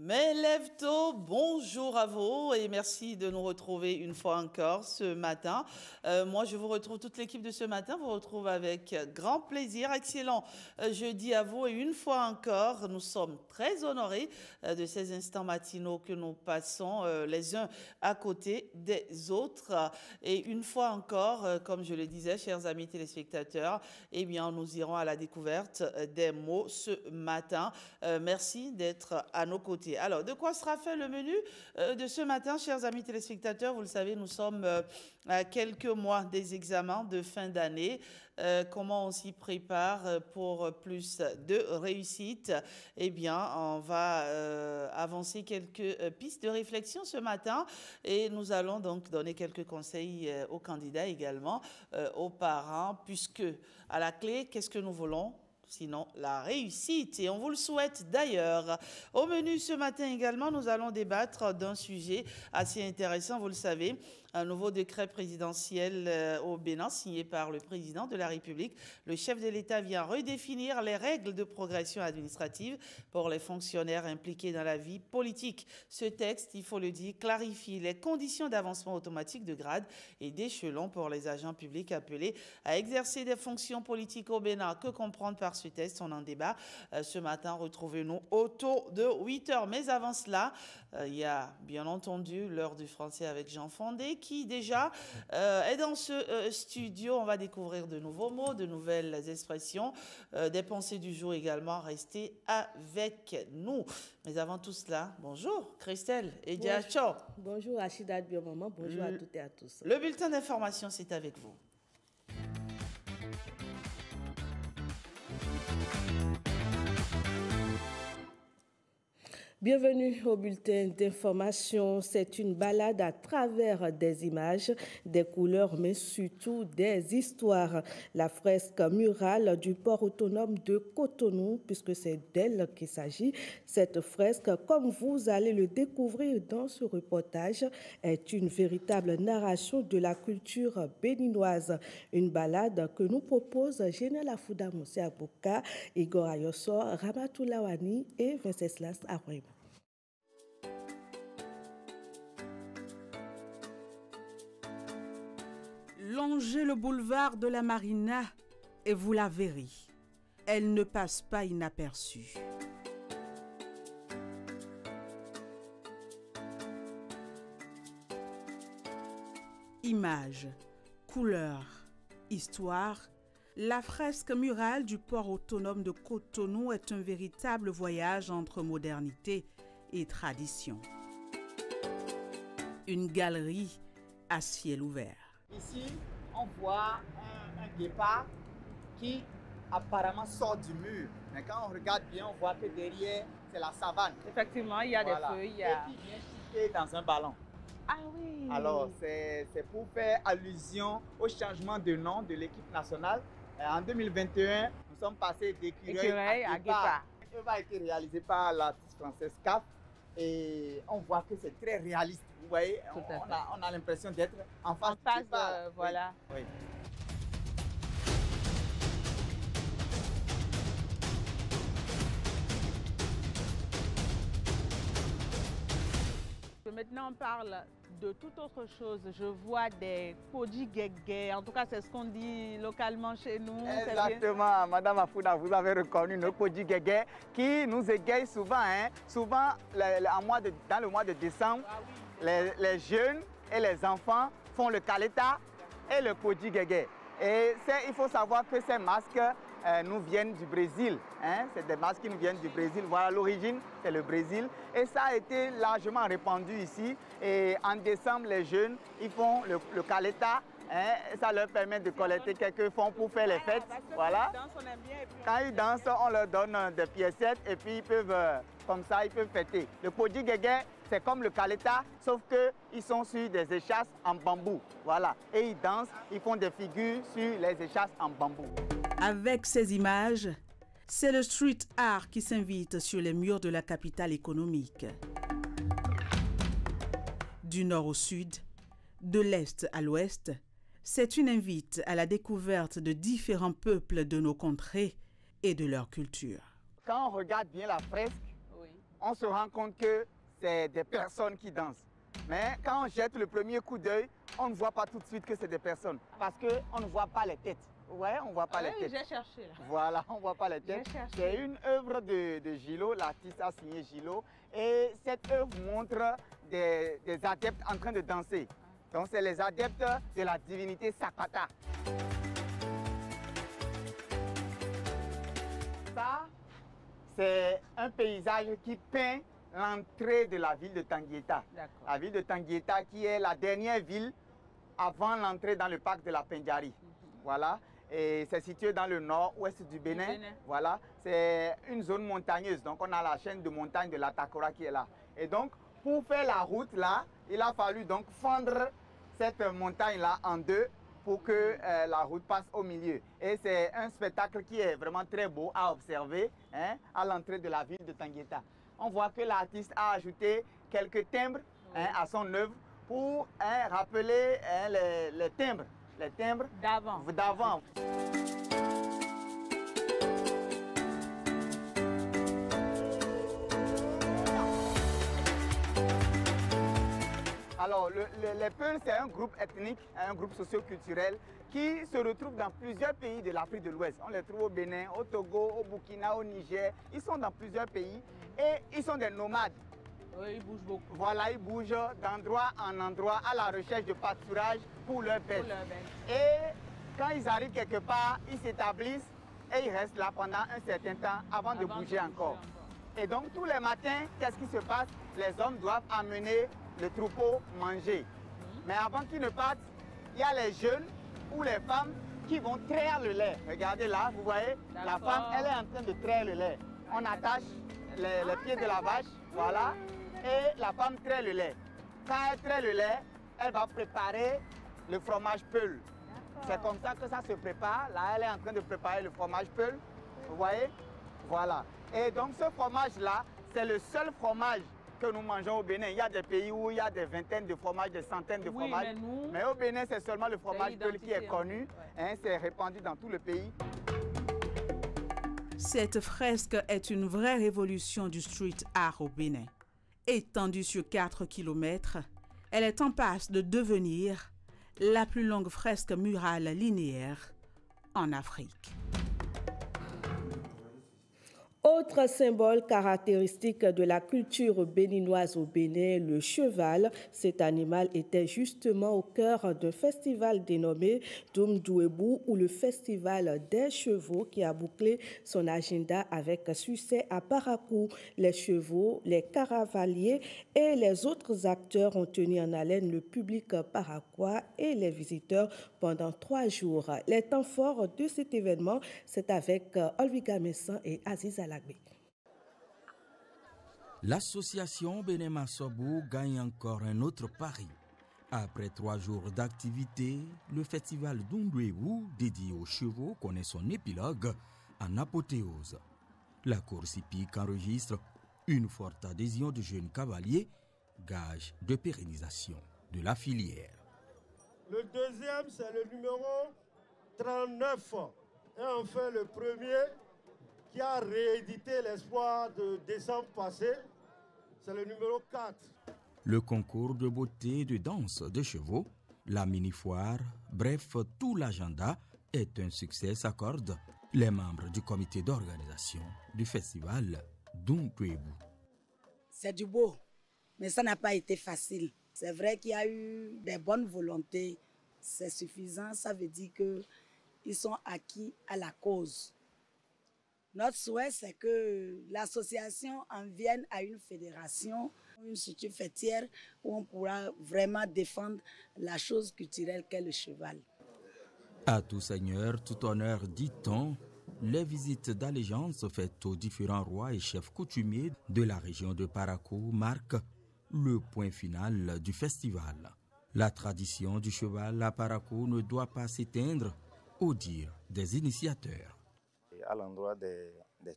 Mes lève-tôt, bonjour à vous et merci de nous retrouver une fois encore ce matin. Moi, je vous retrouve, toute l'équipe de ce matin vous retrouve avec grand plaisir. Excellent jeudi à vous et une fois encore, nous sommes très honorés de ces instants matinaux que nous passons les uns à côté des autres. Et une fois encore, comme je le disais, chers amis téléspectateurs, eh bien, nous irons à la découverte des mots ce matin. Merci d'être à nos côtés. Alors, de quoi sera fait le menu de ce matin, chers amis téléspectateurs? Vous le savez, nous sommes à quelques mois des examens de fin d'année. Comment on s'y prépare pour plus de réussite? Eh bien, on va avancer quelques pistes de réflexion ce matin et nous allons donc donner quelques conseils aux candidats également, aux parents, puisque à la clé, qu'est-ce que nous voulons? Sinon la réussite, et on vous le souhaite d'ailleurs. Au menu ce matin également, nous allons débattre d'un sujet assez intéressant, vous le savez, un nouveau décret présidentiel au Bénin signé par le président de la République. Le chef de l'État vient redéfinir les règles de progression administrative pour les fonctionnaires impliqués dans la vie politique. Ce texte, il faut le dire, clarifie les conditions d'avancement automatique de grade et d'échelon pour les agents publics appelés à exercer des fonctions politiques au Bénin. Que comprendre par ce test? On en débat ce matin. Retrouvez-nous autour de 8 h. Mais avant cela, il y a bien entendu l'heure du français avec Jean Fondé qui déjà est dans ce studio. On va découvrir de nouveaux mots, de nouvelles expressions, des pensées du jour également. Restez avec nous. Mais avant tout cela, bonjour Christelle et Diacho. Bonjour Achida Biomaman, bonjour à toutes et à tous. Le bulletin d'information, c'est avec vous. Bienvenue au bulletin d'information. C'est une balade à travers des images, des couleurs, mais surtout des histoires. La fresque murale du port autonome de Cotonou, puisque c'est d'elle qu'il s'agit. Cette fresque, comme vous allez le découvrir dans ce reportage, est une véritable narration de la culture béninoise. Une balade que nous propose Général Afouda Moussé Abouka, Igor Ayosso, Ramatou Lawani et Venceslas Arouem. Longez le boulevard de la Marina et vous la verrez. Elle ne passe pas inaperçue. Images, couleurs, histoire, la fresque murale du port autonome de Cotonou est un véritable voyage entre modernité et tradition. Une galerie à ciel ouvert. Ici, on voit un guépard qui apparemment sort du mur. Mais quand on regarde bien, on voit que derrière, c'est la savane. Effectivement, il y a des feuilles. Et qui vient chiquer dans un ballon. Ah oui. Alors, c'est pour faire allusion au changement de nom de l'équipe nationale. En 2021, nous sommes passés d'écureuil à guépard. L'œuvre a été réalisée par l'artiste française CAF. Et on voit que c'est très réaliste. Vous voyez, on a l'impression d'être en face de voilà. Oui. Maintenant, on parle de toute autre chose. Je vois des podji guégué. En tout cas, c'est ce qu'on dit localement chez nous. Exactement, Madame Afouda, vous avez reconnu nos podji guégué qui nous égayent souvent. Souvent, dans le mois de décembre, les jeunes et les enfants font le kaleta et le podji guégué. Et il faut savoir que ces masques nous viennent du Brésil. C'est des masques qui nous viennent du Brésil. Voilà, l'origine, c'est le Brésil. Et ça a été largement répandu ici. Et en décembre, les jeunes, ils font le kaleta. Ça leur permet de collecter quelques fonds pour faire les fêtes. Voilà. Quand ils dansent, on leur donne des piécettes et puis ils peuvent, comme ça, ils peuvent fêter. Le podji guégué, c'est comme le kaleta, sauf qu'ils sont sur des échasses en bambou. Voilà. Et ils dansent, ils font des figures sur les échasses en bambou. Avec ces images, c'est le street art qui s'invite sur les murs de la capitale économique. Du nord au sud, de l'est à l'ouest, c'est une invite à la découverte de différents peuples de nos contrées et de leur culture. Quand on regarde bien la fresque, on se rend compte que c'est des personnes qui dansent. Mais quand on jette le premier coup d'œil, on ne voit pas tout de suite que c'est des personnes. Parce qu'on ne voit pas les têtes. Vous voyez, on ne voit pas les têtes. J'ai cherché là. Voilà, on ne voit pas les têtes. C'est une œuvre de Gillot, l'artiste a signé Gillot. Et cette œuvre montre des adeptes en train de danser. Donc c'est les adeptes de la divinité Sapata. Ça, c'est un paysage qui peint l'entrée de la ville de Tanguieta. La ville de Tanguieta qui est la dernière ville avant l'entrée dans le parc de la Pendjari. Voilà. Et c'est situé dans le nord-ouest du Bénin. Voilà. C'est une zone montagneuse. Donc on a la chaîne de montagnes de la Takora qui est là. Et donc pour faire la route là, il a fallu donc fendre cette montagne-là en deux pour que la route passe au milieu. Et c'est un spectacle qui est vraiment très beau à observer hein, à l'entrée de la ville de Tanguieta. On voit que l'artiste a ajouté quelques timbres hein, à son œuvre pour hein, rappeler hein, les timbres d'avant. Alors, les Peuls, c'est un groupe ethnique, un groupe socio-culturel qui se retrouve dans plusieurs pays de l'Afrique de l'Ouest. On les trouve au Bénin, au Togo, au Burkina, au Niger. Ils sont dans plusieurs pays et ils sont des nomades. Oui, ils bougent beaucoup. Voilà, ils bougent d'endroit en endroit à la recherche de pâturage pour leurs bêtes. Et quand ils arrivent quelque part, ils s'établissent et ils restent là pendant un certain temps avant de bouger encore. Et donc tous les matins, qu'est-ce qui se passe? Les hommes doivent amener le troupeau manger. Mais avant qu'ils ne partent, il y a les jeunes ou les femmes qui vont traire le lait. Regardez là, vous voyez, la femme, elle est en train de traire le lait. On attache les pieds de la vache, voilà, et la femme traire le lait. Quand elle traire le lait, elle va préparer le fromage Peul. C'est comme ça que ça se prépare. Là, elle est en train de préparer le fromage Peul. Vous voyez? Voilà. Et donc ce fromage-là, c'est le seul fromage que nous mangeons au Bénin. Il y a des pays où il y a des vingtaines de fromages, des centaines de fromages. Mais au Bénin, c'est seulement le fromage Peul qui est connu. Hein, c'est répandu dans tout le pays. Cette fresque est une vraie révolution du street art au Bénin. Étendue sur 4 km, elle est en passe de devenir la plus longue fresque murale linéaire en Afrique. Autre symbole caractéristique de la culture béninoise au Bénin, le cheval. Cet animal était justement au cœur d'un festival dénommé Doumdouébou ou le festival des chevaux qui a bouclé son agenda avec succès à Parakou. Les chevaux, les caravaliers et les autres acteurs ont tenu en haleine le public paraquois et les visiteurs pendant 3 jours. Les temps forts de cet événement, c'est avec Olviga Messan et Aziz Alagbe. L'association Bénin Massobou gagne encore un autre pari. Après 3 jours d'activité, le festival Doumdouébou, dédié aux chevaux, connaît son épilogue en apothéose. La course hippique enregistre une forte adhésion de jeunes cavaliers, gage de pérennisation de la filière. Le deuxième, c'est le numéro 39. Et enfin, le premier qui a réédité l'espoir de décembre passé, c'est le numéro 4. Le concours de beauté et de danse de chevaux, la mini-foire, bref, tout l'agenda est un succès, s'accordent les membres du comité d'organisation du festival Doumdouébou. C'est du beau, mais ça n'a pas été facile. C'est vrai qu'il y a eu des bonnes volontés. C'est suffisant, ça veut dire qu'ils sont acquis à la cause. Notre souhait, c'est que l'association en vienne à une fédération, une structure fêtière où on pourra vraiment défendre la chose culturelle qu'est le cheval. À tout seigneur, tout honneur, dit-on, les visites d'allégeance faites aux différents rois et chefs coutumiers de la région de Parakou marquent le point final du festival. La tradition du cheval à Parakou ne doit pas s'éteindre au dire des initiateurs. À l'endroit des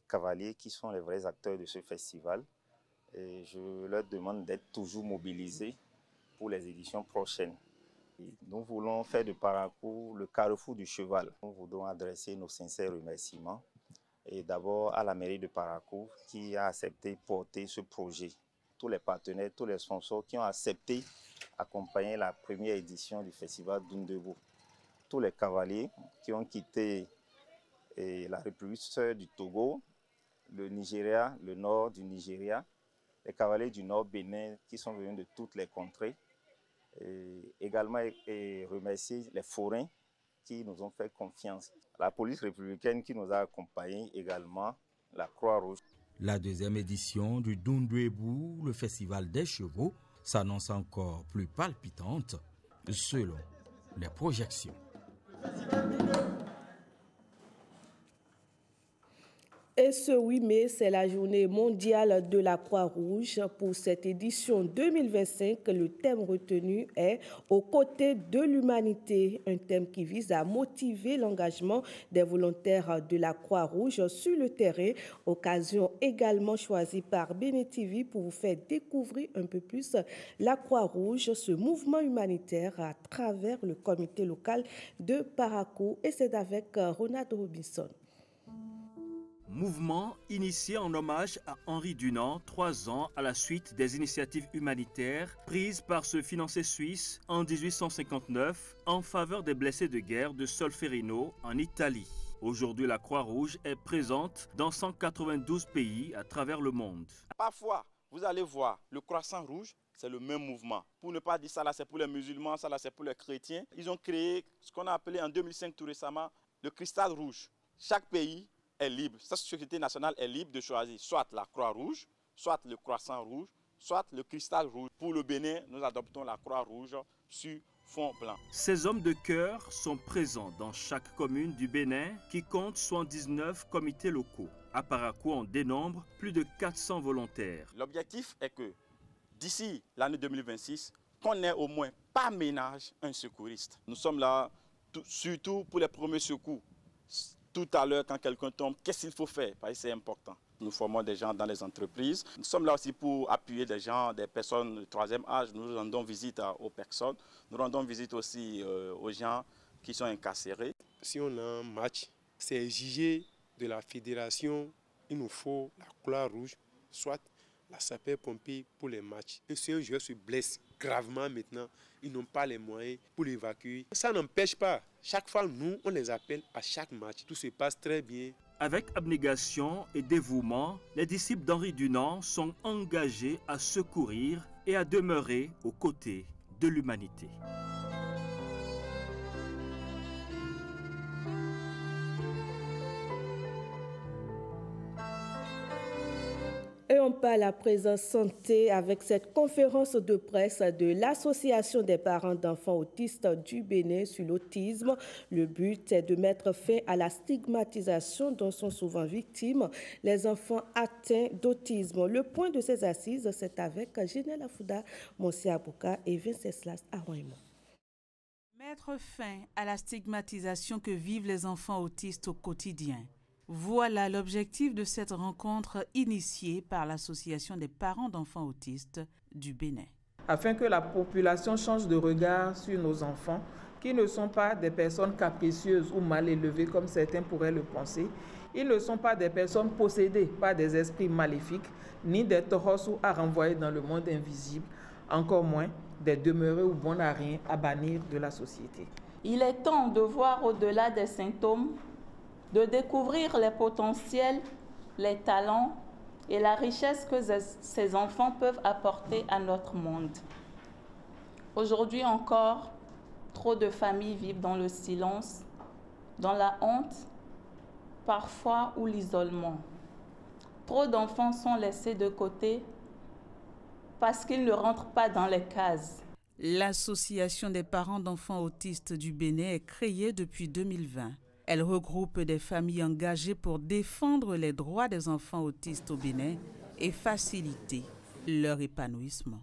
cavaliers qui sont les vrais acteurs de ce festival, et je leur demande d'être toujours mobilisés pour les éditions prochaines. Et nous voulons faire de Parakou le carrefour du cheval. Nous voulons adresser nos sincères remerciements Et d'abord à la mairie de Parakou qui a accepté de porter ce projet. Tous les partenaires, tous les sponsors qui ont accepté d'accompagner la première édition du festival d'Oundebo. Tous les cavaliers qui ont quitté la République du Togo, le Nigeria, le nord du Nigeria, les cavaliers du nord Bénin qui sont venus de toutes les contrées. Et également remercier les forains qui nous ont fait confiance. La police républicaine qui nous a accompagnés également, la Croix-Rouge. La deuxième édition du Doundouébou, le festival des chevaux, s'annonce encore plus palpitante selon les projections. Et ce 8 mai, c'est la journée mondiale de la Croix-Rouge. Pour cette édition 2025, le thème retenu est « Aux côtés de l'humanité », un thème qui vise à motiver l'engagement des volontaires de la Croix-Rouge sur le terrain. Occasion également choisie par Béné TV pour vous faire découvrir un peu plus la Croix-Rouge, ce mouvement humanitaire à travers le comité local de Parakou. Et c'est avec Ronald Robinson. Mouvement initié en hommage à Henri Dunant, 3 ans à la suite des initiatives humanitaires prises par ce financier suisse en 1859 en faveur des blessés de guerre de Solferino en Italie. Aujourd'hui, la Croix-Rouge est présente dans 192 pays à travers le monde. Parfois, vous allez voir, le croissant rouge, c'est le même mouvement. Pour ne pas dire ça là, c'est pour les musulmans, ça là, c'est pour les chrétiens. Ils ont créé ce qu'on a appelé en 2005 tout récemment le cristal rouge. Chaque pays est libre, sa société nationale est libre de choisir soit la Croix-Rouge, soit le Croissant Rouge, soit le Cristal Rouge. Pour le Bénin, nous adoptons la Croix-Rouge sur fond blanc. Ces hommes de cœur sont présents dans chaque commune du Bénin qui compte 79 comités locaux. À Parakou, on dénombre plus de 400 volontaires. L'objectif est que d'ici l'année 2026, qu'on ait au moins par ménage un secouriste. Nous sommes là surtout pour les premiers secours. Tout à l'heure, quand quelqu'un tombe, qu'est-ce qu'il faut faire? Parce que c'est important. Nous formons des gens dans les entreprises. Nous sommes là aussi pour appuyer des gens, des personnes du 3e âge. Nous rendons visite aux personnes. Nous rendons visite aussi aux gens qui sont incarcérés. Si on a un match, c'est exigé de la fédération. Il nous faut la Croix-Rouge, soit la sapeur-pompier pour les matchs. Et si un joueur se blesse gravement maintenant, ils n'ont pas les moyens pour l'évacuer. Ça n'empêche pas. Chaque fois, nous, on les appelle à chaque match. Tout se passe très bien. Avec abnégation et dévouement, les disciples d'Henri Dunant sont engagés à secourir et à demeurer aux côtés de l'humanité. Et on parle à présent santé avec cette conférence de presse de l'Association des parents d'enfants autistes du Bénin sur l'autisme. Le but est de mettre fin à la stigmatisation dont sont souvent victimes les enfants atteints d'autisme. Le point de ces assises, c'est avec Génel Afouda, Monsi Abouka et Vinceslas Aroimo. Mettre fin à la stigmatisation que vivent les enfants autistes au quotidien. Voilà l'objectif de cette rencontre initiée par l'Association des parents d'enfants autistes du Bénin. Afin que la population change de regard sur nos enfants, qui ne sont pas des personnes capricieuses ou mal élevées comme certains pourraient le penser. Ils ne sont pas des personnes possédées par des esprits maléfiques, ni des taureaux à renvoyer dans le monde invisible, encore moins des demeurés ou bons à rien à bannir de la société. Il est temps de voir au-delà des symptômes, de découvrir les potentiels, les talents et la richesse que ces enfants peuvent apporter à notre monde. Aujourd'hui encore, trop de familles vivent dans le silence, dans la honte, parfois ou l'isolement. Trop d'enfants sont laissés de côté parce qu'ils ne rentrent pas dans les cases. L'Association des parents d'enfants autistes du Bénin est créée depuis 2020. Elle regroupe des familles engagées pour défendre les droits des enfants autistes au Bénin et faciliter leur épanouissement.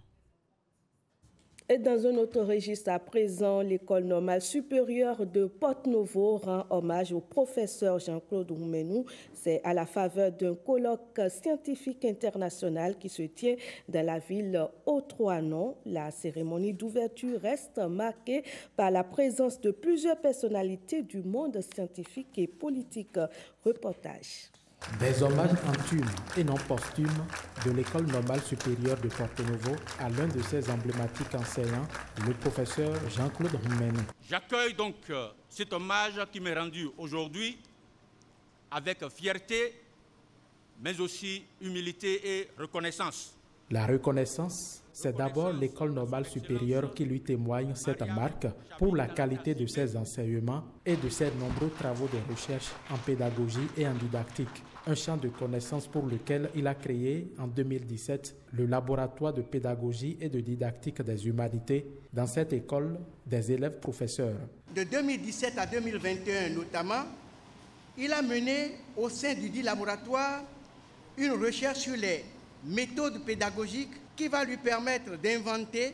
Et dans un autre registre à présent, l'École normale supérieure de Porto-Novo rend hommage au professeur Jean-Claude Oumenou. C'est à la faveur d'un colloque scientifique international qui se tient dans la ville Haut-Trianon. La cérémonie d'ouverture reste marquée par la présence de plusieurs personnalités du monde scientifique et politique. Reportage. Des hommages anthumes et non posthumes de l'École normale supérieure de Porto-Novo à l'un de ses emblématiques enseignants, le professeur Jean-Claude Roumenou. J'accueille donc cet hommage qui m'est rendu aujourd'hui avec fierté, mais aussi humilité et reconnaissance. La reconnaissance, c'est d'abord l'École normale supérieure qui lui témoigne cette marque pour la qualité de ses enseignements et de ses nombreux travaux de recherche en pédagogie et en didactique. Un champ de connaissances pour lequel il a créé en 2017 le laboratoire de pédagogie et de didactique des humanités dans cette école des élèves professeurs. De 2017 à 2021 notamment, il a mené au sein du dit laboratoire une recherche sur les méthodes pédagogiques qui va lui permettre d'inventer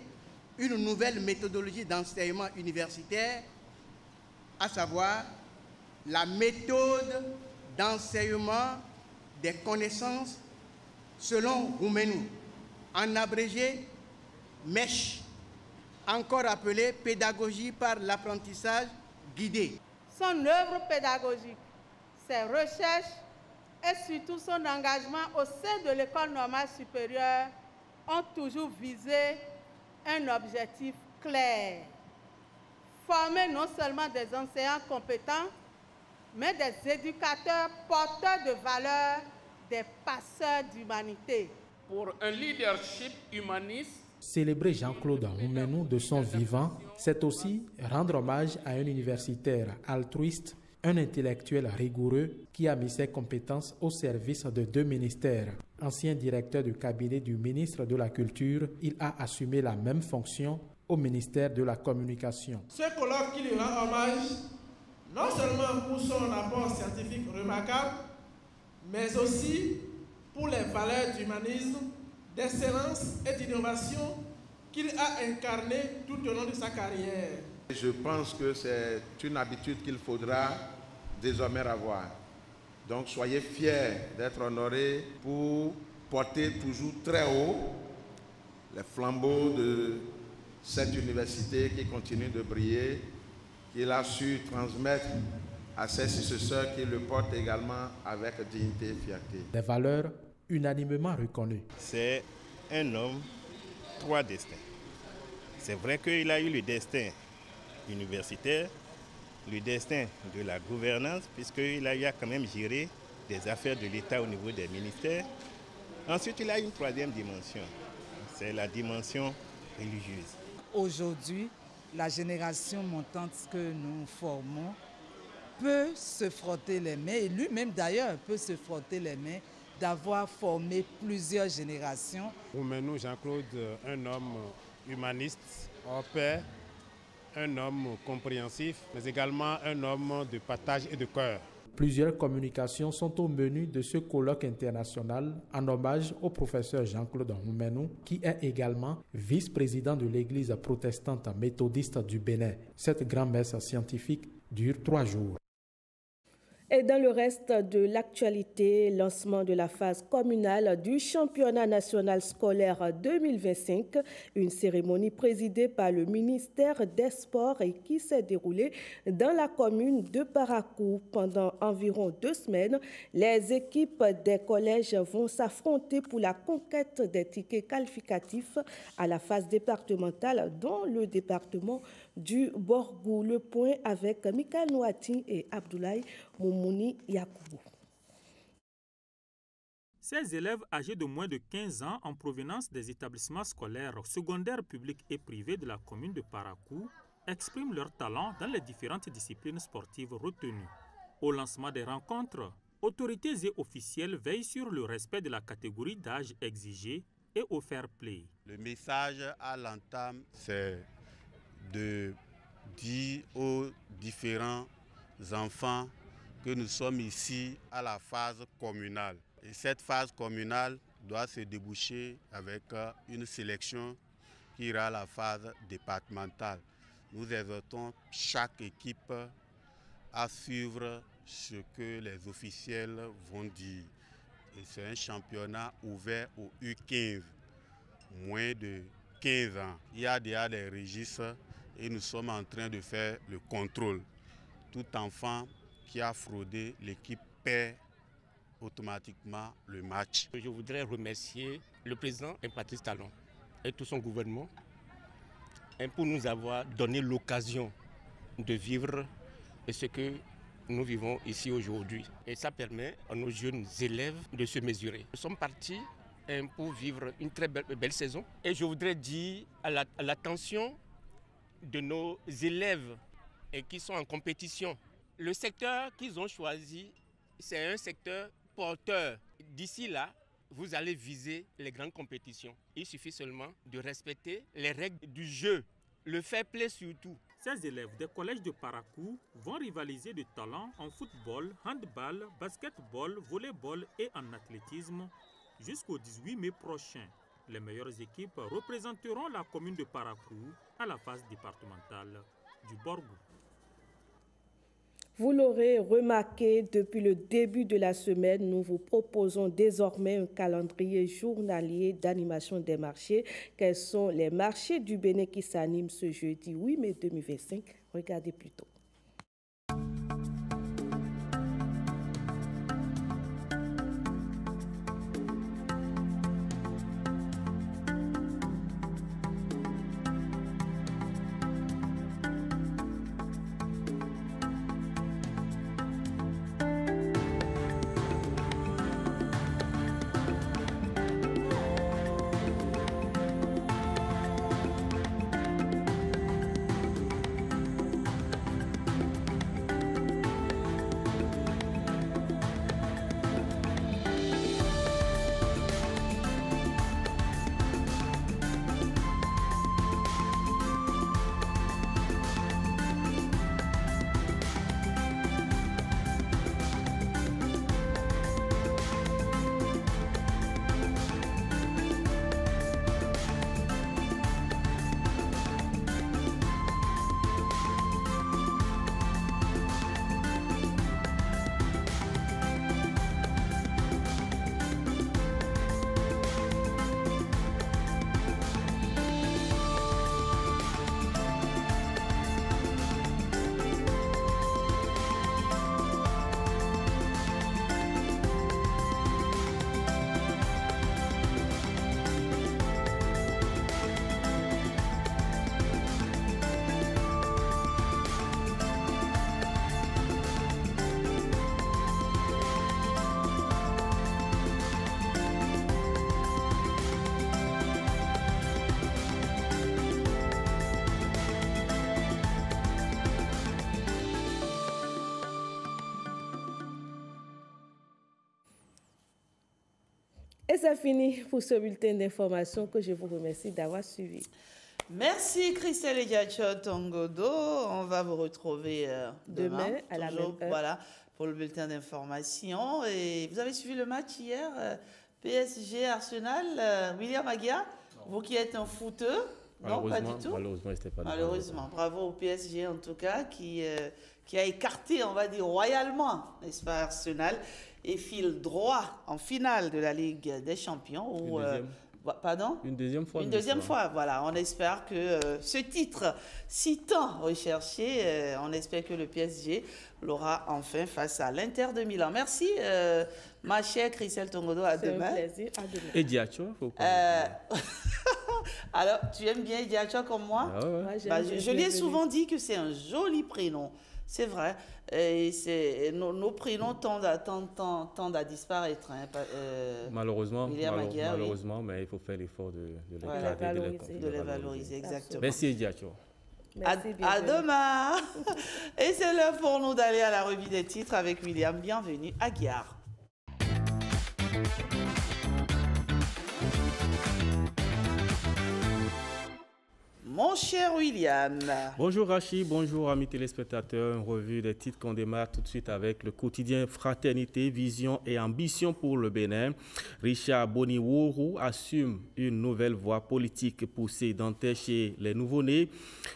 une nouvelle méthodologie d'enseignement universitaire, à savoir la méthode d'enseignement des connaissances selon Roumenou, en abrégé MESH, encore appelée pédagogie par l'apprentissage guidé. Son œuvre pédagogique, ses recherches et surtout son engagement au sein de l'École normale supérieure ont toujours visé un objectif clair. Former non seulement des enseignants compétents, mais des éducateurs porteurs de valeurs, des passeurs d'humanité. Pour un leadership humaniste, célébrer Jean-Claude Roumenou de son vivant, c'est aussi rendre hommage à un universitaire altruiste, un intellectuel rigoureux qui a mis ses compétences au service de deux ministères. Ancien directeur du cabinet du ministre de la Culture, il a assumé la même fonction au ministère de la Communication. Ce colloque qui lui rend hommage, non seulement pour son apport scientifique remarquable, mais aussi pour les valeurs d'humanisme, d'excellence et d'innovation qu'il a incarnées tout au long de sa carrière. Je pense que c'est une habitude qu'il faudra désormais avoir. Donc soyez fiers d'être honorés pour porter toujours très haut les flambeaux de cette université qui continue de briller, qu'il a su transmettre à ses successeurs qui le portent également avec dignité et fierté. Des valeurs unanimement reconnues. C'est un homme, trois destins. C'est vrai qu'il a eu le destin universitaire, le destin de la gouvernance, puisqu'il a quand même géré des affaires de l'État au niveau des ministères. Ensuite, il a une troisième dimension, c'est la dimension religieuse. Aujourd'hui, la génération montante que nous formons peut se frotter les mains, et lui-même d'ailleurs peut se frotter les mains, d'avoir formé plusieurs générations. Roumenou Jean-Claude, un homme humaniste, hors pair, un homme compréhensif, mais également un homme de partage et de cœur. Plusieurs communications sont au menu de ce colloque international en hommage au professeur Jean-Claude Roumenou, qui est également vice-président de l'Église protestante méthodiste du Bénin. Cette grand-messe scientifique dure 3 jours. Et dans le reste de l'actualité, lancement de la phase communale du championnat national scolaire 2025, une cérémonie présidée par le ministère des Sports et qui s'est déroulée dans la commune de Parakou. Pendant environ 2 semaines, les équipes des collèges vont s'affronter pour la conquête des tickets qualificatifs à la phase départementale dans le département du Borgou. Le point avec Michael Nouati et Abdoulaye Moumouni Yakoubou. Ces élèves âgés de moins de 15 ans en provenance des établissements scolaires secondaires publics et privés de la commune de Parakou expriment leur talent dans les différentes disciplines sportives retenues. Au lancement des rencontres, autorités et officiels veillent sur le respect de la catégorie d'âge exigée et au fair play. Le message à l'entame, c'est de dire aux différents enfants que nous sommes ici à la phase communale. Et cette phase communale doit se déboucher avec une sélection qui ira à la phase départementale. Nous exhortons chaque équipe à suivre ce que les officiels vont dire. Et c'est un championnat ouvert aux U15, moins de 15 ans. Il y a déjà des registres et nous sommes en train de faire le contrôle. Tout enfant qui a fraudé, l'équipe perd automatiquement le match. Je voudrais remercier le président Patrice Talon et tout son gouvernement pour nous avoir donné l'occasion de vivre ce que nous vivons ici aujourd'hui. Et ça permet à nos jeunes élèves de se mesurer. Nous sommes partis pour vivre une très belle saison. Et je voudrais dire à l'attention de nos élèves qui sont en compétition, le secteur qu'ils ont choisi, c'est un secteur porteur. D'ici là, vous allez viser les grandes compétitions. Il suffit seulement de respecter les règles du jeu, le fair play surtout. Ces élèves des collèges de Parakou vont rivaliser de talent en football, handball, basketball, volleyball et en athlétisme jusqu'au 18 mai prochain. Les meilleures équipes représenteront la commune de Parakou à la phase départementale du Borgou. Vous l'aurez remarqué, depuis le début de la semaine, nous vous proposons désormais un calendrier journalier d'animation des marchés. Quels sont les marchés du Bénin qui s'animent ce jeudi 8 mai 2025? Regardez plutôt. Et c'est fini pour ce bulletin d'information que je vous remercie d'avoir suivi. Merci Christelle Ediacho Tongodo. On va vous retrouver demain à la même heure. Voilà, pour le bulletin d'information. Et vous avez suivi le match hier, PSG Arsenal, William Aguia, vous qui êtes un footeux. Non, pas du tout. Malheureusement, c'était pas. Malheureusement, bravo au PSG en tout cas qui a écarté, on va dire royalement, n'est-ce pas, Arsenal, et file droit en finale de la Ligue des Champions. Pardon ? Une deuxième fois. Une deuxième fois, voilà. On espère que ce titre si tant recherché, on espère que le PSG l'aura enfin face à l'Inter de Milan. Merci, ma chère Christelle Tongodo, à demain. C'est un plaisir, à demain. Et Diacho, alors, tu aimes bien Diacho comme moi? Ah ouais. Je lui ai souvent dit que c'est un joli prénom. C'est vrai. Et nos prénoms tendent à disparaître. Hein. Malheureusement, malheureusement, mais il faut faire l'effort de les valoriser. Exactement. Merci, Diacho. À demain. Et c'est l'heure pour nous d'aller à la revue des titres avec William. Bienvenue à Guiard. Mon cher William. Bonjour Rachid, bonjour amis téléspectateurs. Une revue des titres qu'on démarre tout de suite avec le quotidien Fraternité, Vision et Ambition pour le Bénin. Richard Boniwourou assume une nouvelle voie politique poussée d'empêcher les nouveau-nés.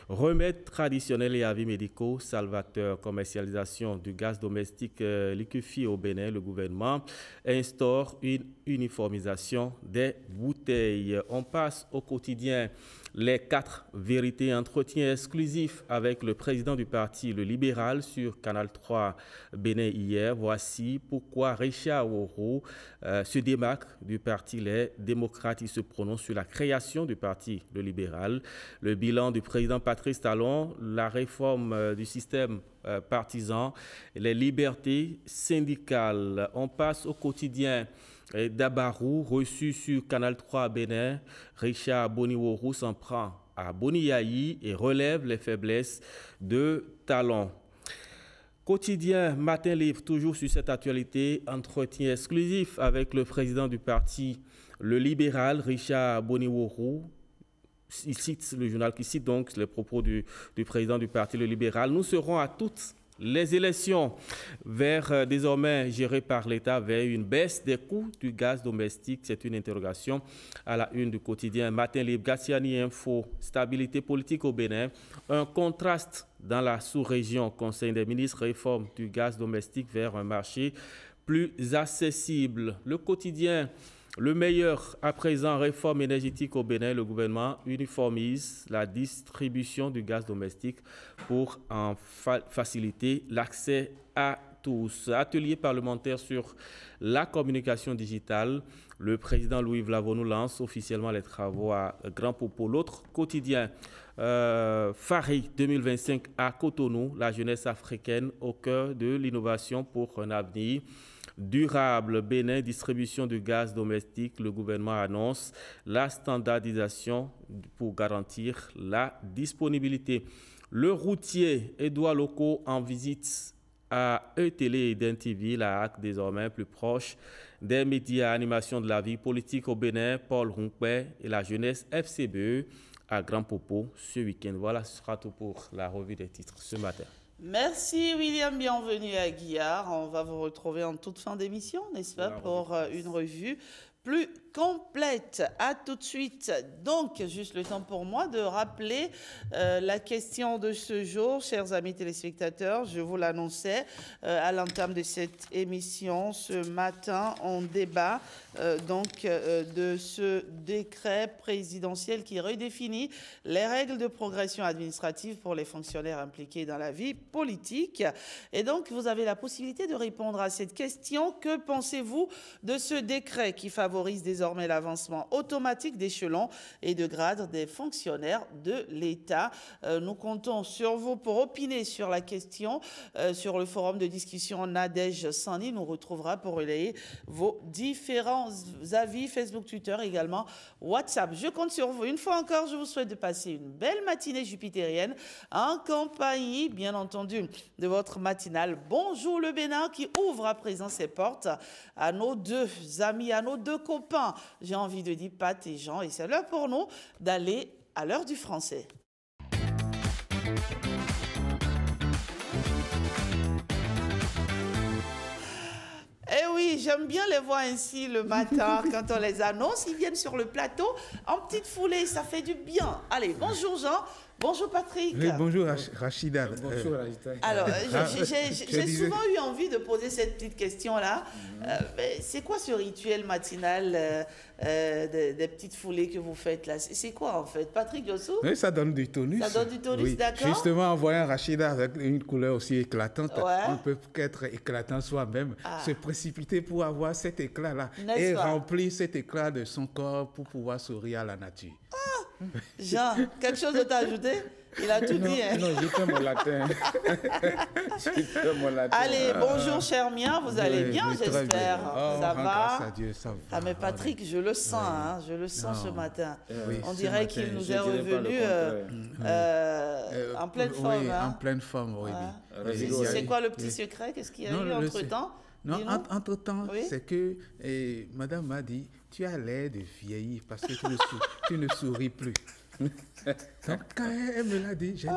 Remèdes traditionnels et avis médicaux, salvateurs, commercialisation du gaz domestique liquéfié au Bénin. Le gouvernement instaure une uniformisation des bouteilles. On passe au quotidien Les 4 vérité, entretien exclusif avec le président du parti Le Libéral sur Canal 3 Bénin hier. Voici pourquoi Richard Woro se démarque du parti Les Démocrates. Il se prononce sur la création du parti Le Libéral, le bilan du président Patrice Talon, la réforme du système partisan, les libertés syndicales. On passe au quotidien d'Abarou, reçu sur Canal 3 Bénin. Richard Boniwourou s'en prend à Boniaï et relève les faiblesses de Talon. Quotidien Matin Libre, toujours sur cette actualité, entretien exclusif avec le président du parti Le Libéral, Richard Boniwourou. Il cite le journal qui cite donc les propos du président du parti Le Libéral. Nous serons à toutes les élections désormais gérées par l'État vers une baisse des coûts du gaz domestique. C'est une interrogation à la une du quotidien Matin Libre. Gassiani Info, stabilité politique au Bénin, un contraste dans la sous-région. Conseil des ministres, réforme du gaz domestique vers un marché plus accessible. Le quotidien Le Meilleur à présent, réforme énergétique au Bénin. Le gouvernement uniformise la distribution du gaz domestique pour en faciliter l'accès à tous. Atelier parlementaire sur la communication digitale. Le président Louis Vlavonou lance officiellement les travaux à Grand Popo. L'autre quotidien, Fari 2025 à Cotonou, la jeunesse africaine au cœur de l'innovation pour un avenir durable. Bénin, distribution du gaz domestique. Le gouvernement annonce la standardisation pour garantir la disponibilité. Le routier Édouard Loko en visite à E-Télé et DEN-TV, la HAC désormais plus proche des médias, animation de la vie politique au Bénin. Paul Roumpé et la jeunesse FCBE à Grand Popo ce week-end. Voilà, ce sera tout pour la revue des titres ce matin. Merci William, bienvenue à Guillard. On va vous retrouver en toute fin d'émission, n'est-ce pas, pour une revue plus complète. À tout de suite. Donc, juste le temps pour moi de rappeler la question de ce jour, chers amis téléspectateurs. Je vous l'annonçais à l'entame de cette émission. Ce matin, on débat de ce décret présidentiel qui redéfinit les règles de progression administrative pour les fonctionnaires impliqués dans la vie politique. Et donc, vous avez la possibilité de répondre à cette question. Que pensez-vous de ce décret qui favorise désormais l'avancement automatique d'échelons et de grades des fonctionnaires de l'État? Nous comptons sur vous pour opiner sur la question. Sur le forum de discussion Nadège Sani nous retrouvera pour relayer vos différents avis, Facebook, Twitter, également WhatsApp. Je compte sur vous. Une fois encore, je vous souhaite de passer une belle matinée jupitérienne en compagnie, bien entendu, de votre matinale Bonjour le Bénin qui ouvre à présent ses portes à nos deux amis, à nos deux copains. J'ai envie de dire Pat et Jean, et c'est l'heure pour nous d'aller à l'heure du français. Eh oui, j'aime bien les voir ainsi le matin quand on les annonce. Ils viennent sur le plateau en petite foulée, ça fait du bien. Allez, bonjour Jean. Bonjour Patrick. Oui, bonjour Rachida. Bonjour Rachida. Alors, j'ai souvent eu envie de poser cette petite question-là. C'est quoi ce rituel matinal des petites foulées que vous faites là? C'est quoi en fait, Patrick Yossou? Oui, ça donne du tonus. Ça donne du tonus, oui. D'accord. Justement, en voyant Rachida avec une couleur aussi éclatante, on ne peut qu'être éclatant soi-même, se précipiter pour avoir cet éclat-là et remplir cet éclat de son corps pour pouvoir sourire à la nature. Jean, quelque chose de t'ajouter? Il a tout dit. Hein? Non, j'ai fait mon latin. Allez, bonjour cher mien, vous allez bien, j'espère. Ça va? Grâce à Dieu, ça va. Ah mais Patrick, je le sens, hein, je le sens ce matin. On dirait qu'il nous est revenu en pleine forme. Oui, en pleine forme, oui. C'est quoi le petit secret? Qu'est-ce qu'il y a eu entre-temps? Non, entre-temps, c'est que madame m'a dit, tu as l'air de vieillir parce que tu ne souris plus. Donc, quand elle me l'a dit, j'ai dit,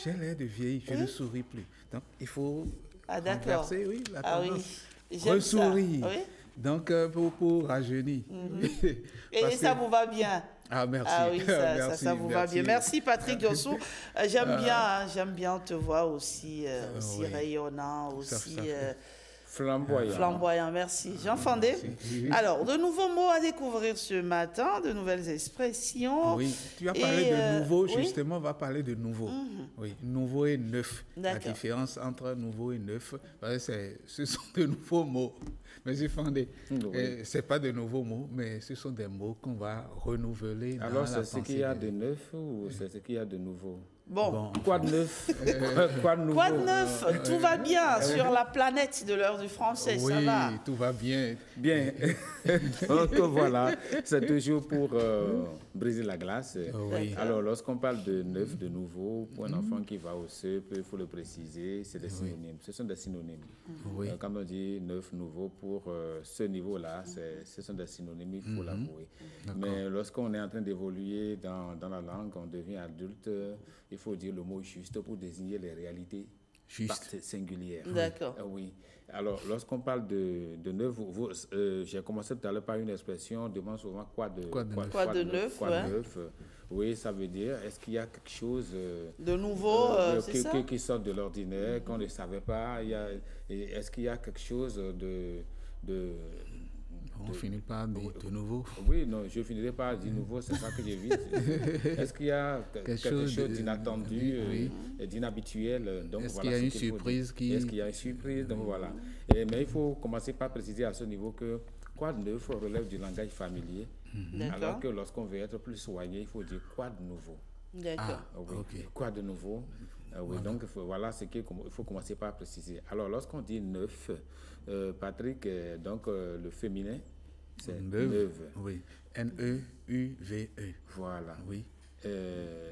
j'ai l'air de vieillir, je ne souris plus. Donc, il faut renverser, la tendance. Ressourire. Oui. Donc, pour rajeunir. Et ça vous va bien? Ah, merci. Ah oui, ça vous va bien. Merci Patrick Yossou. J'aime bien te voir aussi rayonnant, aussi Flamboyant. Flamboyant, merci. Jean Fandé. Alors, de nouveaux mots à découvrir ce matin, de nouvelles expressions. Oui, tu as parlé de nouveau, justement, on va parler de nouveau. Oui, nouveau et neuf. La différence entre nouveau et neuf, ce sont de nouveaux mots. Monsieur Fandé, ce n'est pas de nouveaux mots, mais ce sont des mots qu'on va renouveler. Alors, c'est ce qu'il y a de neuf ou c'est ce qu'il y a de nouveau? Bon. Quoi de neuf? Quoi de nouveau? Quoi de neuf? Tout va bien sur la planète de l'heure du français, ça va. Oui, tout va bien. Bien. Donc voilà, c'est toujours pour briser la glace. Alors, lorsqu'on parle de neuf, de nouveau, pour un enfant qui va au CEP, il faut le préciser, c'est des synonymes. Ce sont des synonymes. Quand on dit neuf, nouveau, pour ce niveau-là, ce sont des synonymes, il faut l'avouer. Mais lorsqu'on est en train d'évoluer dans la langue, on devient adulte, il faut dire le mot juste pour désigner les réalités singulières. D'accord. Oui. Alors, lorsqu'on parle de neuf, j'ai commencé tout à l'heure par une expression, on demande souvent quoi de neuf. Oui, ça veut dire, est-ce qu'il y a quelque chose de nouveau qui sort de l'ordinaire, qu'on ne savait pas? Est-ce qu'il y a quelque chose on finit par dire de nouveau. Oui, non, je finirai par dire nouveau, c'est ça que j'évite. Est-ce qu'il y a quelque chose d'inattendu, d'inhabituel? Est-ce qu'il y a une surprise Est-ce qu'il y a une surprise? Donc voilà. Mais il faut commencer par préciser à ce niveau que quoi de neuf relève du langage familier, alors que lorsqu'on veut être plus soigné, il faut dire quoi de nouveau. D'accord. Quoi de nouveau? Donc voilà ce qu'il faut commencer par préciser. Alors lorsqu'on dit neuf, Patrick, donc le féminin, c'est neuve. Oui, N-E-U-V-E. Voilà. Oui.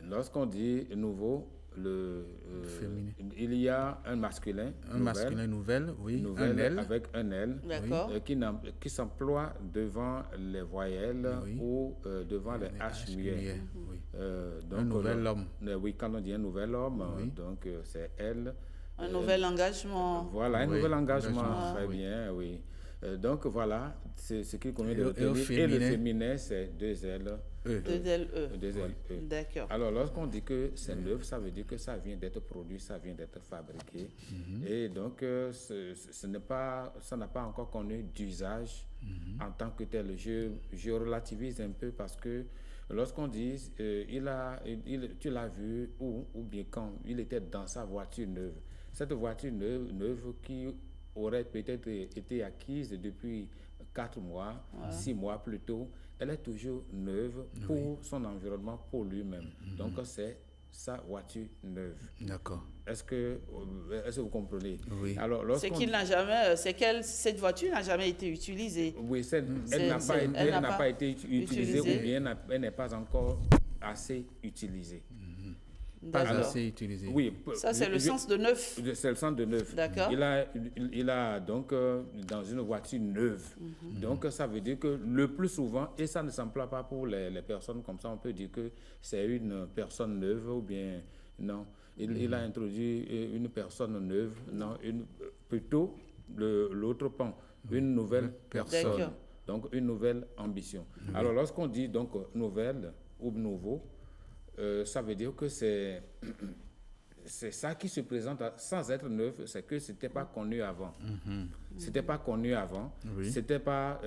Lorsqu'on dit nouveau, féminin, il y a un masculin. Masculin nouvelle, oui. Nouvelle, un L. Avec un L. D'accord. Qui s'emploie devant les voyelles ou devant les H muets. Donc, un nouvel homme. Oui, quand on dit un nouvel homme, donc c'est L. Un nouvel engagement. Voilà, un nouvel engagement. Très bien, oui. Donc voilà, c'est ce qui convient de retenir. Et le féminin, c'est deux L. Deux L. D'accord. Alors, lorsqu'on dit que c'est neuf, ça veut dire que ça vient d'être produit, ça vient d'être fabriqué. Et donc, ça n'a pas encore connu d'usage en tant que tel. Je relativise un peu parce que lorsqu'on dit, tu l'as vu ou bien quand il était dans sa voiture neuve. Cette voiture neuve qui aurait peut-être été acquise depuis 4 mois, 6 mois plus tôt, elle est toujours neuve pour son environnement, pour lui-même. Donc, c'est sa voiture neuve. D'accord. Est-ce que vous comprenez? Oui. Alors, cette voiture n'a jamais été utilisée. Oui, elle n'a pas été utilisée ou bien elle n'est pas encore assez utilisée. Pas assez utilisé. Oui. Ça, c'est le sens de neuf. C'est le sens de neuf. D'accord. Il a donc dans une voiture neuve. Donc, ça veut dire que le plus souvent, et ça ne s'emploie pas pour les personnes comme ça, on peut dire que c'est une personne neuve ou bien non. Il a introduit une personne neuve, non, plutôt l'autre pan, une nouvelle personne. Donc, une nouvelle ambition. Alors, lorsqu'on dit donc nouvelle ou nouveau, ça veut dire que c'est ça qui se présente sans être neuf, c'est que ce n'était pas connu avant. C'était pas connu avant. C'était pas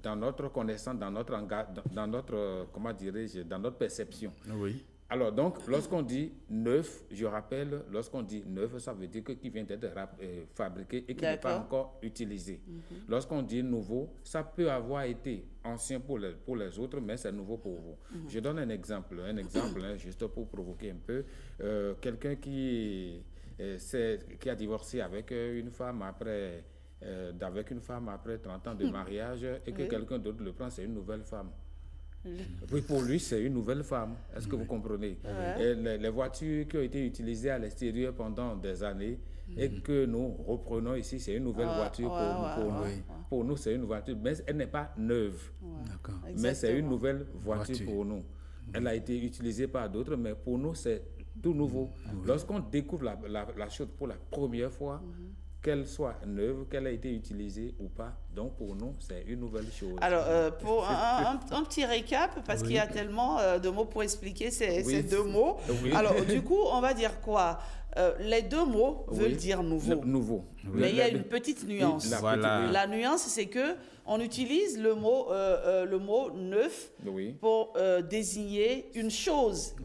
dans notre connaissance, dans notre comment dirais-je, dans notre perception. Alors donc, lorsqu'on dit neuf, je rappelle, lorsqu'on dit neuf, ça veut dire que qui vient d'être fabriqué et qui n'est pas encore utilisé. Lorsqu'on dit nouveau, ça peut avoir été ancien pour les autres, mais c'est nouveau pour vous. Je donne un exemple juste pour provoquer un peu. Quelqu'un qui a divorcé avec une femme après 30 ans de mariage et que quelqu'un d'autre le prend, c'est une nouvelle femme. Oui, pour lui, c'est une nouvelle femme. Est-ce que vous comprenez? Et les voitures qui ont été utilisées à l'extérieur pendant des années et que nous reprenons ici, c'est une nouvelle voiture pour nous. Pour nous, c'est une voiture, mais elle n'est pas neuve. Mais c'est une nouvelle voiture pour nous. Elle a été utilisée par d'autres, mais pour nous, c'est tout nouveau. Lorsqu'on découvre la chose pour la première fois, qu'elle soit neuve, qu'elle a été utilisée ou pas, Donc pour nous, c'est une nouvelle chose. Alors, pour un petit récap, parce qu'il y a tellement de mots pour expliquer ces deux mots. Alors, du coup, on va dire quoi? Les deux mots veulent dire nouveau. Nouveau. Mais il y a une petite nuance. La nuance, c'est que on utilise le mot neuf pour désigner une chose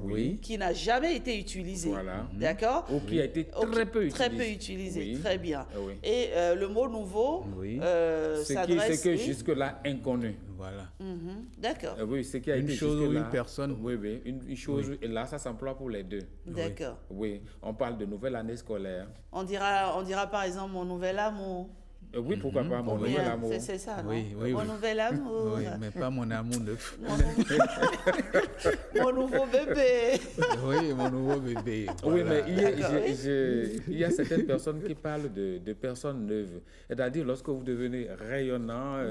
qui n'a jamais été utilisée. D'accord? Ou qui a été très peu utilisée. Très peu utilisée, très bien. Et le mot nouveau s'adresse... C'est que jusque-là inconnu. Voilà. D'accord. Oui, c'est qu'il y a une chose ou une personne. Oui, une chose. Et là, ça s'emploie pour les deux. D'accord. Oui, on parle de nouvelle année scolaire. On dira par exemple mon nouvel amour. Oui, pourquoi pas, mon nouvel amour. C'est ça, non? Oui, mon nouvel amour. Oui, mais pas mon amour neuf. Mon nouveau bébé. Oui, mon nouveau bébé. Voilà. Oui, mais il y a certaines personnes qui parlent de personnes neuves. C'est-à-dire, lorsque vous devenez rayonnant,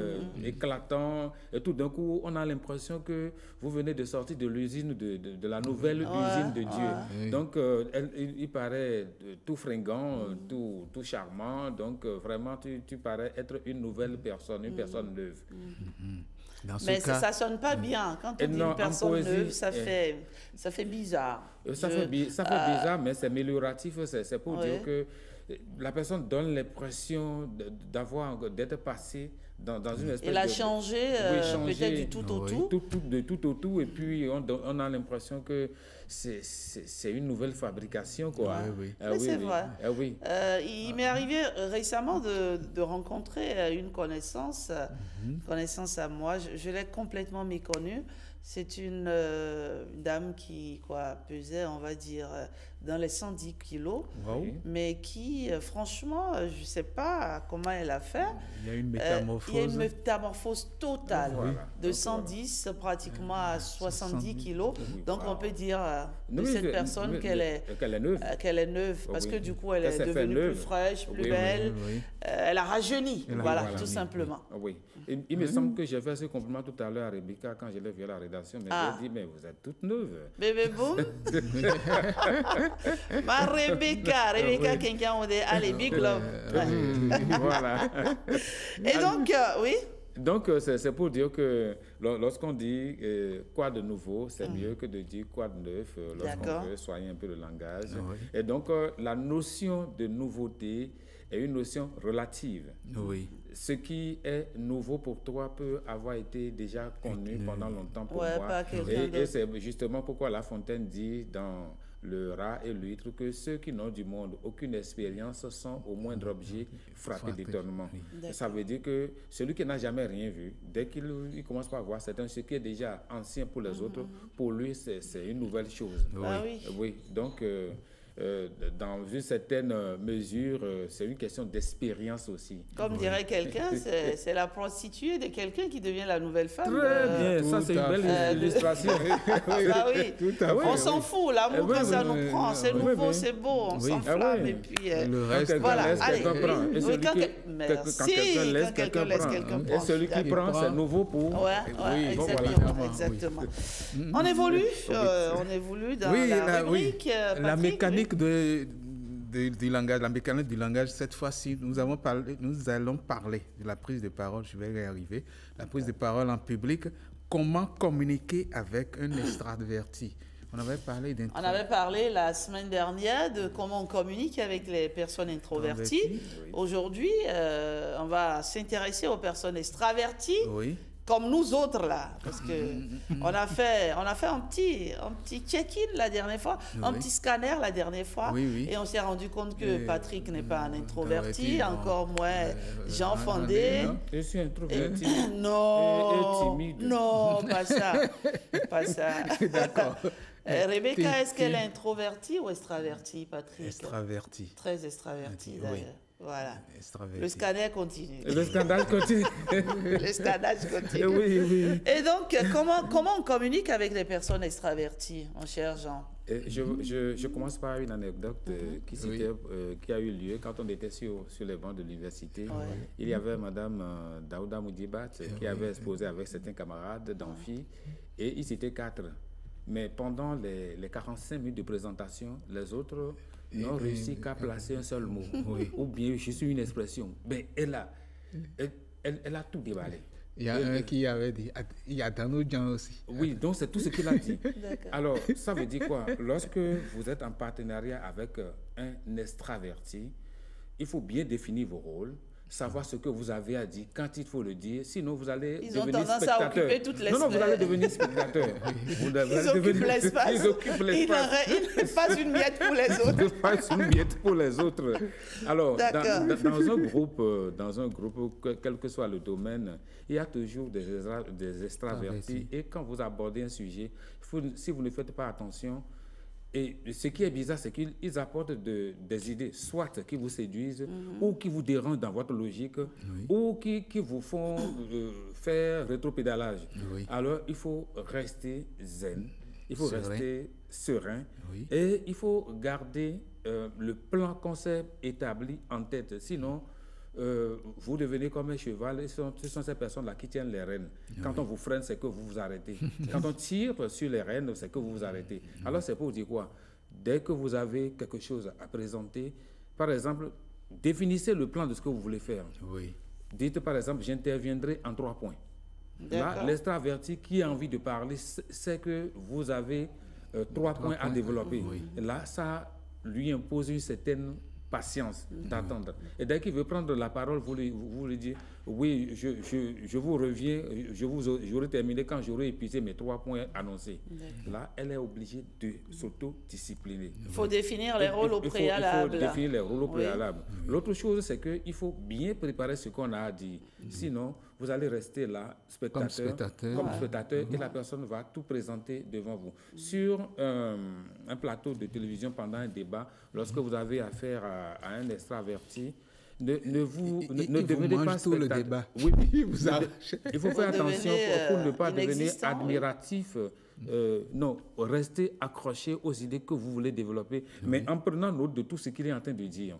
éclatant, et tout d'un coup, on a l'impression que vous venez de sortir de l'usine, de la nouvelle usine de Dieu. Donc, il paraît tout fringant, tout charmant. Donc, vraiment, tu parais être une nouvelle personne, une personne neuve. Mais ça ne sonne pas bien. Quand on dit une personne neuve, ça fait bizarre. Ça fait bizarre, mais c'est amélioratif. C'est pour dire que la personne donne l'impression d'être passée dans une espèce de... Elle a changé, peut-être du tout au tout. De tout au tout, et puis on a l'impression que c'est une nouvelle fabrication, quoi. Mais c'est vrai. Il m'est arrivé récemment de rencontrer une connaissance à moi. Je l'ai complètement méconnue. C'est une dame qui pesait, on va dire, dans les 110 kilos, mais qui, franchement, je ne sais pas comment elle a fait. Il y a une métamorphose. Il y a une métamorphose totale, de 110 pratiquement à 70 kilos. Donc, on peut dire de cette personne qu'elle est neuve, parce que du coup, elle est devenue plus fraîche, plus belle. Elle a rajeuni, tout simplement. Il me semble que j'ai fait ce compliment tout à l'heure à Rebecca quand je l'ai vue à la rédaction, mais j'ai dit, mais vous êtes toute neuve. Bébé boum. Ma Rebecca quelqu'un on dit, allez, big love. Voilà. Et donc, oui. Donc, c'est pour dire que lorsqu'on dit quoi de nouveau, c'est mieux que de dire quoi de neuf, lorsqu'on veut soigner un peu le langage. Et donc, la notion de nouveauté est une notion relative. Ce qui est nouveau pour toi peut avoir été déjà connu pendant longtemps pour moi. Et c'est justement pourquoi La Fontaine dit dans Le rat et l'huître que ceux qui n'ont du monde aucune expérience sont au moindre objet frappés d'étonnement. Ça veut dire que celui qui n'a jamais rien vu, dès qu'il commence par voir ce qui est déjà ancien pour les autres, pour lui c'est une nouvelle chose. Donc dans une certaine mesure, c'est une question d'expérience aussi. Comme dirait quelqu'un, c'est la prostituée de quelqu'un qui devient la nouvelle femme. Très bien, ça c'est une belle illustration. On s'en fout, l'amour quand ça nous prend, c'est nouveau, c'est beau, on s'enflamme et puis le reste, voilà. Quand quelqu'un laisse, quelqu'un prend. Et celui qui prend, c'est nouveau pour... Exactement. On évolue dans la rubrique. La mécanique du langage, la mécanique du langage, cette fois-ci, nous allons parler de la prise de parole, je vais y arriver, la prise de parole en public, comment communiquer avec un extraverti. On avait parlé la semaine dernière de comment on communique avec les personnes introverties. Aujourd'hui, on va s'intéresser aux personnes extraverties. Comme nous autres là, parce que on a fait un petit check-in la dernière fois, un petit scanner la dernière fois, et on s'est rendu compte que Patrick n'est pas un introverti, encore moins Jean Fondé. Je suis introverti. Non, pas ça. D'accord. Rebecca, est-ce qu'elle est introvertie ou extravertie, Patrick? Extravertie. Très extravertie d'ailleurs. Voilà. Extraverti. Le scanner continue. Le scandale continue. Le scandale continue. Et donc, comment on communique avec les personnes extraverties, mon cher Jean? Je commence par une anecdote qui a eu lieu quand on était sur les bancs de l'université. Il y avait Madame Daouda Moudibat qui avait exposé avec certains camarades d'amphi et ils étaient 4. Mais pendant les 45 minutes de présentation, les autres n'ont réussi qu'à placer un seul mot ou bien juste une expression. Mais elle a... elle a tout déballé. Il y a un qui avait dit, il y a dans nos gens aussi. Oui, donc c'est tout ce qu'il a dit. Alors, ça veut dire quoi? Lorsque vous êtes en partenariat avec un extraverti, il faut bien définir vos rôles, savoir ce que vous avez à dire, quand il faut le dire, sinon vous allez devenir spectateur. Ils ont tendance à occuper toutes les vous allez devenir spectateur. Ils occupent l'espace. Ils occupent l'espace. Il ne pas une miette pour les autres. Il ne pas une miette pour les autres. Alors, dans un groupe, quel que soit le domaine, il y a toujours des extravertis. Et quand vous abordez un sujet, si vous ne faites pas attention, et ce qui est bizarre, c'est qu'ils apportent des idées, soit qui vous séduisent, ou qui vous dérangent dans votre logique, ou qui vous font faire rétropédalage. Alors, il faut rester zen, il faut rester serein, et il faut garder le plan concept établi en tête. Sinon, vous devenez comme un cheval et ce sont ces personnes-là qui tiennent les rênes. Quand on vous freine, c'est que vous vous arrêtez. Quand on tire sur les rênes, c'est que vous vous arrêtez. Alors, c'est pour dire quoi? Dès que vous avez quelque chose à présenter, par exemple, définissez le plan de ce que vous voulez faire. Dites, par exemple, j'interviendrai en 3 points. Là, l'extraverti qui a envie de parler sait que vous avez 3 points à développer. Là, ça lui impose une certaine patience d'attendre. Et dès qu'il veut prendre la parole, vous lui dites, oui, je vous reviens, j'aurai terminé quand j'aurai épuisé mes 3 points annoncés. Là, elle est obligée de s'autodiscipliner. Il faut définir les rôles au préalable. Il faut définir les rôles au préalable. L'autre chose, c'est qu'il faut bien préparer ce qu'on a à dire. Sinon, vous allez rester là, comme spectateur, et la personne va tout présenter devant vous. Sur un plateau de télévision pendant un débat, lorsque vous avez affaire à un extraverti, ne devenez pas tout le débat. Oui, il faut faire attention pour ne pas devenir admiratif. Non, restez accroché aux idées que vous voulez développer, mais en prenant note de tout ce qu'il est en train de dire,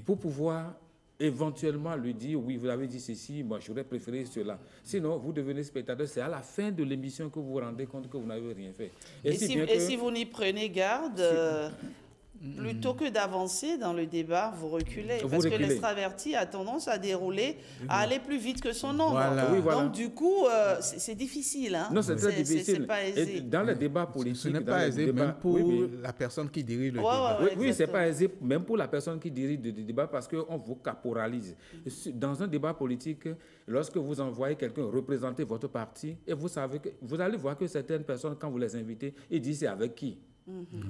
pour pouvoir éventuellement lui dire, oui, vous avez dit ceci, moi j'aurais préféré cela. Sinon, vous devenez spectateur, c'est à la fin de l'émission que vous vous rendez compte que vous n'avez rien fait. Et si vous n'y prenez garde, plutôt que d'avancer dans le débat, vous reculez. Parce que l'extraverti a tendance à dérouler, à aller plus vite que son ombre. Donc du coup, c'est difficile. Hein? Non, c'est très difficile. C'est pas aisé. Et dans le débat politique, ce n'est pas aisé même pour la personne qui dirige le débat. Oui, c'est pas aisé même pour la personne qui dirige le débat parce qu'on vous caporalise. Dans un débat politique, lorsque vous envoyez quelqu'un représenter votre parti, et vous savez que vous allez voir que certaines personnes, quand vous les invitez, ils disent c'est avec qui.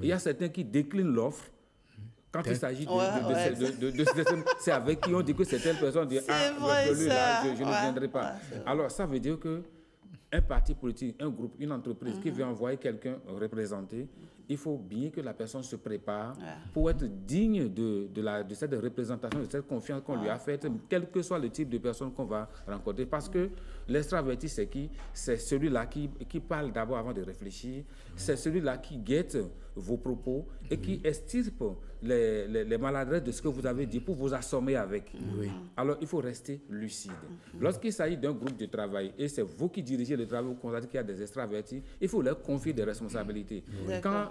Il y a certains qui déclinent l'offre quand il s'agit de c'est avec qui on dit que c'est telle personne dit je ne viendrai pas. Alors ça veut dire que un parti politique, un groupe, une entreprise qui veut envoyer quelqu'un représenter, il faut bien que la personne se prépare pour être digne de cette représentation, de cette confiance qu'on lui a faite, quel que soit le type de personne qu'on va rencontrer. Parce que l'extraverti, c'est qui? C'est celui-là qui parle d'abord avant de réfléchir, c'est celui-là qui guette vos propos et qui estirpe les maladresses de ce que vous avez dit pour vous assommer avec. Alors, il faut rester lucide. Lorsqu'il s'agit d'un groupe de travail et c'est vous qui dirigez le travail, vous constatez qu'il y a des extravertis, il faut leur confier des responsabilités.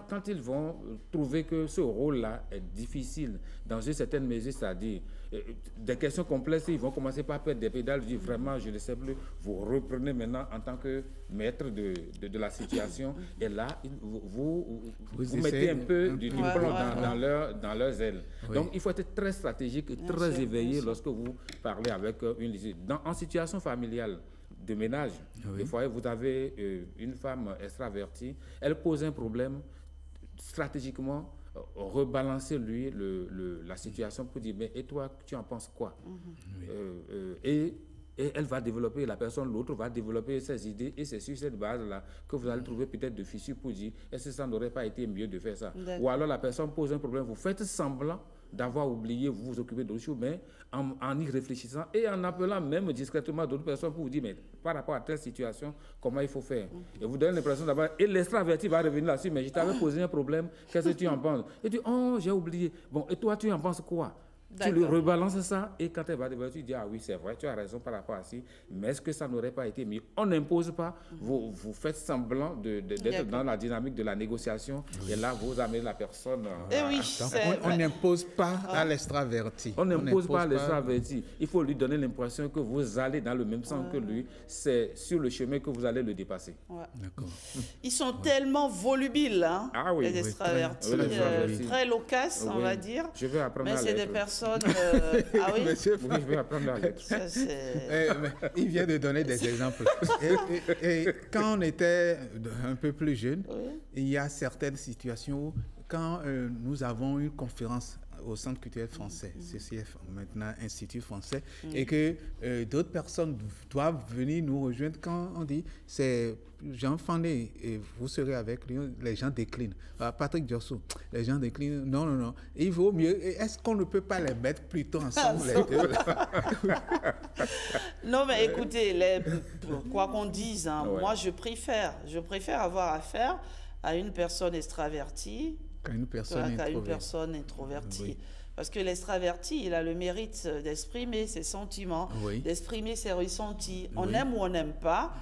Quand ils vont trouver que ce rôle-là est difficile dans une certaine mesure, c'est-à-dire des questions complexes, ils vont commencer par perdre des pédales, dire vraiment, je ne sais plus, vous reprenez maintenant en tant que maître de la situation, et là, vous mettez un peu du plomb dans leurs ailes. Donc, il faut être très stratégique et très éveillé lorsque vous parlez avec une liste. En situation familiale, de ménage, des fois, vous avez une femme extravertie, elle pose un problème, stratégiquement, rebalancer lui la situation pour dire mais et toi tu en penses quoi? Et elle va développer, l'autre va développer ses idées et c'est sur cette base-là que vous allez trouver peut-être de fissures pour dire est-ce que ça n'aurait pas été mieux de faire ça? Ou alors la personne pose un problème, vous faites semblant d'avoir oublié, vous vous occupez d'autres choses, mais en y réfléchissant et en appelant même discrètement d'autres personnes pour vous dire, mais par rapport à telle situation, comment il faut faire? Et vous donnez l'impression d'avoir... Et l'extraverti va revenir là-dessus, mais je t'avais posé un problème, qu'est-ce que tu en penses? Et tu dis, oh, j'ai oublié. Bon, et toi, tu en penses quoi? Tu lui rebalances ça et quand elle va devoir, tu dis, ah oui, c'est vrai, tu as raison par rapport à ça, mais est-ce que ça n'aurait pas été mieux? On n'impose pas, vous faites semblant d'être dans la dynamique de la négociation et là, vous amenez la personne. On n'impose pas à l'extraverti. On n'impose pas à l'extraverti. Il faut lui donner l'impression que vous allez dans le même sens que lui. C'est sur le chemin que vous allez le dépasser. D'accord. Ils sont tellement volubiles, hein, les extravertis, très loquaces, on va dire. Je vais apprendre mais c'est des personnes... ah oui, Monsieur, je vais apprendre la lettre. Il vient de donner des exemples. Et quand on était un peu plus jeune, il y a certaines situations où, quand nous avons une conférence au Centre culturel français, CCF, maintenant Institut français, et que d'autres personnes doivent venir nous rejoindre quand on dit c'est Jean Fandé et vous serez avec lui, les gens déclinent. Patrick Diosso, les gens déclinent. Non. Il vaut mieux. Est-ce qu'on ne peut pas les mettre plutôt ensemble les deux, Non, mais écoutez, quoi qu'on dise, hein, moi je préfère avoir affaire à une personne extravertie qu'à une personne introvertie. Oui. Parce que l'extraverti, il a le mérite d'exprimer ses sentiments, d'exprimer ses ressentis. On aime ou on n'aime pas.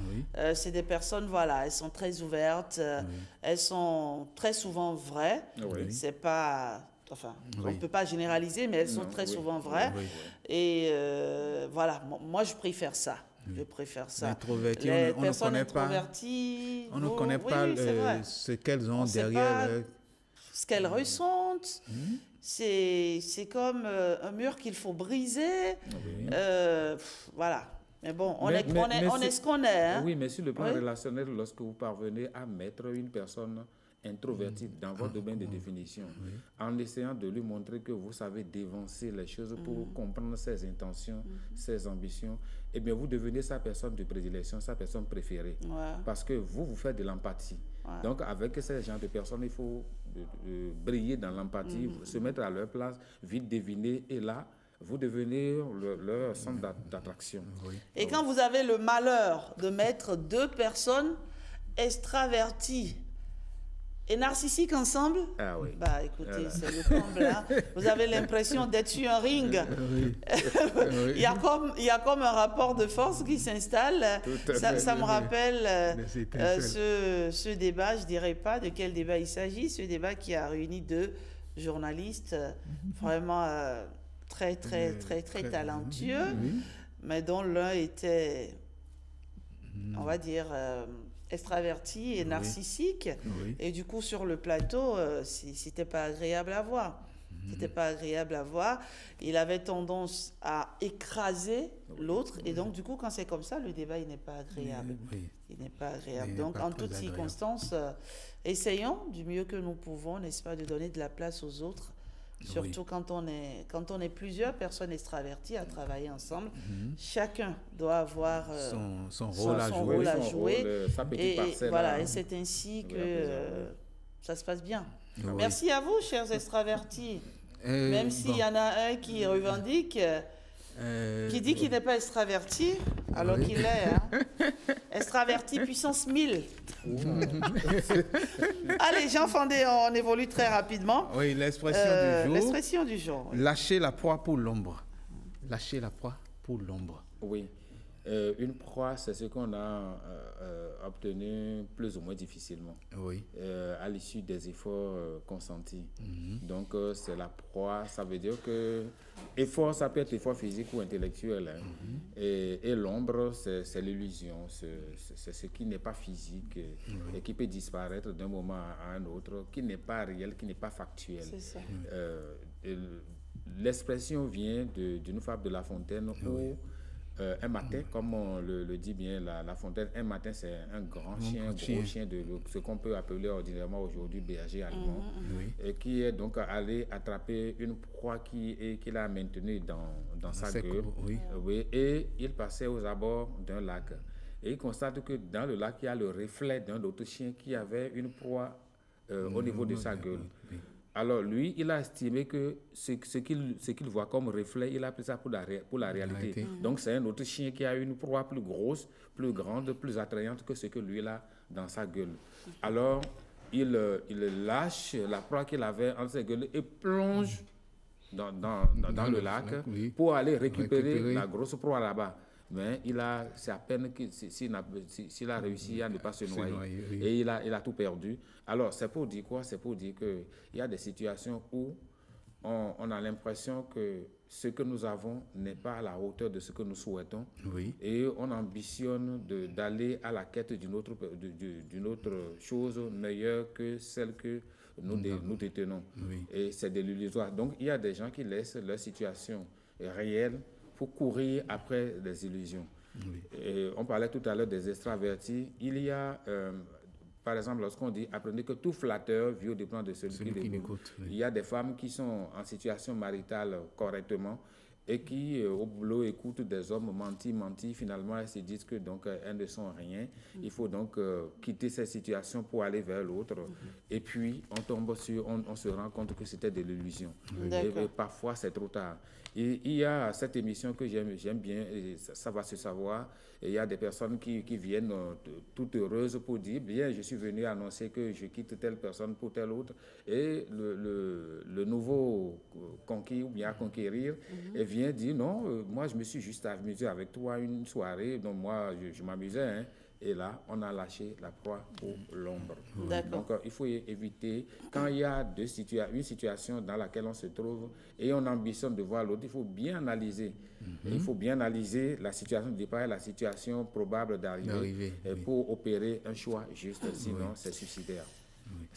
C'est des personnes, voilà, elles sont très ouvertes, elles sont très souvent vraies. C'est pas... Enfin, on ne peut pas généraliser, mais elles sont très souvent vraies. Et voilà, moi je préfère ça. Je préfère ça. Introverti, les personnes introverties... On ne connaît pas ce qu'elles ont derrière... Ce qu'elles ressentent, c'est comme un mur qu'il faut briser. Voilà. Mais bon, on est ce qu'on est. Hein? Oui, mais sur le plan relationnel, lorsque vous parvenez à mettre une personne introvertie dans votre domaine de définition, en essayant de lui montrer que vous savez dévancer les choses pour comprendre ses intentions, ses ambitions, eh bien, vous devenez sa personne de prédilection, sa personne préférée. Parce que vous faites de l'empathie. Donc, avec ces genres de personnes, il faut briller dans l'empathie, se mettre à leur place, vite deviner, et là, vous devenez leur centre d'attraction. Et quand vous avez le malheur de mettre deux personnes extraverties et narcissique ensemble, bah écoutez, c'est le comble. Hein. Vous avez l'impression d'être sur un ring. Il y a comme un rapport de force qui s'installe. Ça me rappelle ce débat, je dirais pas de quel débat il s'agit, ce débat qui a réuni deux journalistes vraiment très talentueux, mais dont l'un était, on va dire, extraverti et narcissique, et du coup sur le plateau c'était pas agréable à voir. C'était pas agréable à voir. Il avait tendance à écraser l'autre, et donc du coup quand c'est comme ça, le débat il n'est pas agréable. Il n'est pas agréable. Donc en toutes circonstances, essayons du mieux que nous pouvons, n'est-ce pas, de donner de la place aux autres. Surtout quand on est plusieurs personnes extraverties à travailler ensemble, chacun doit avoir son rôle à jouer, et voilà, et c'est ainsi que ça se passe bien. Merci à vous, chers extravertis. Même s'il y en a un qui revendique, qui dit qu'il n'est pas extraverti, alors qu'il est extraverti puissance 1000. Allez, Jean Fandé, on évolue très rapidement. Oui, l'expression du jour. L'expression du jour. Lâcher la proie pour l'ombre. Lâcher la proie pour l'ombre. Oui. Une proie, c'est ce qu'on a obtenu plus ou moins difficilement à l'issue des efforts consentis. Donc, c'est la proie. Ça veut dire que effort, ça peut être effort physique ou intellectuel. Et l'ombre, c'est l'illusion. C'est ce qui n'est pas physique et qui peut disparaître d'un moment à un autre, qui n'est pas réel, qui n'est pas factuel. C'est ça. L'expression vient d'une fable de La Fontaine où un matin, comme on le dit bien, la Fontaine, un matin, c'est un grand chien, gros chien, de ce qu'on peut appeler ordinairement aujourd'hui berger allemand, et qui est donc allé attraper une proie qu'il a maintenue dans sa gueule. Et il passait aux abords d'un lac. Et il constate que dans le lac, il y a le reflet d'un autre chien qui avait une proie au niveau de sa gueule. Alors lui, il a estimé que ce qu'il voit comme reflet, il a pris ça pour la réalité. Donc c'est un autre chien qui a une proie plus grosse, plus grande, plus attrayante que ce que lui a dans sa gueule. Alors il lâche la proie qu'il avait entre ses gueules et plonge dans le lac pour aller récupérer la grosse proie là-bas. Mais c'est à peine s'il a réussi à ne pas se noyer. Et il a tout perdu. Alors, c'est pour dire quoi? C'est pour dire qu'il y a des situations où on a l'impression que ce que nous avons n'est pas à la hauteur de ce que nous souhaitons. Et on ambitionne d'aller à la quête d'une autre chose meilleure que celle que nous détenons. Et c'est de l'illusoire. Donc, il y a des gens qui laissent leur situation réelle pour courir après des illusions. Et on parlait tout à l'heure des extravertis. Il y a, par exemple, lorsqu'on dit « apprenez que tout flatteur vit au dépens de celui qui l'écoute ». Il y a des femmes qui sont en situation maritale correctement et qui, au boulot, écoutent des hommes mentis. Finalement, elles se disent que donc, elles ne sont rien. Il faut donc quitter cette situation pour aller vers l'autre. Et puis, on se rend compte que c'était de l'illusion. Et parfois, c'est trop tard. Et il y a cette émission que j'aime bien, et ça va se savoir. Et il y a des personnes qui viennent toutes heureuses pour dire, bien, je suis venu annoncer que je quitte telle personne pour telle autre. Et le nouveau conquis ou bien à conquérir, et vient dire, non, moi je me suis juste amusé avec toi une soirée, donc moi je m'amusais, hein. Et là, on a lâché la proie pour l'ombre. Donc, il faut éviter, quand il y a une situation dans laquelle on se trouve et on ambitionne de voir l'autre, il faut bien analyser. Il faut bien analyser la situation de départ et la situation probable d'arrivée pour opérer un choix juste, sinon c'est suicidaire.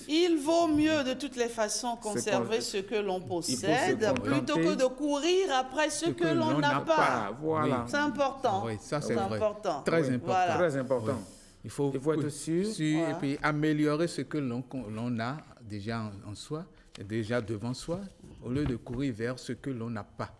Il vaut mieux de toutes les façons conserver ce que l'on possède plutôt que de courir après ce que l'on n'a pas. Voilà. C'est important. Oui, ça c'est important. Très important. Voilà. Très important. Oui. Il faut être sûr et puis améliorer ce que l'on a déjà en soi, déjà devant soi, au lieu de courir vers ce que l'on n'a pas.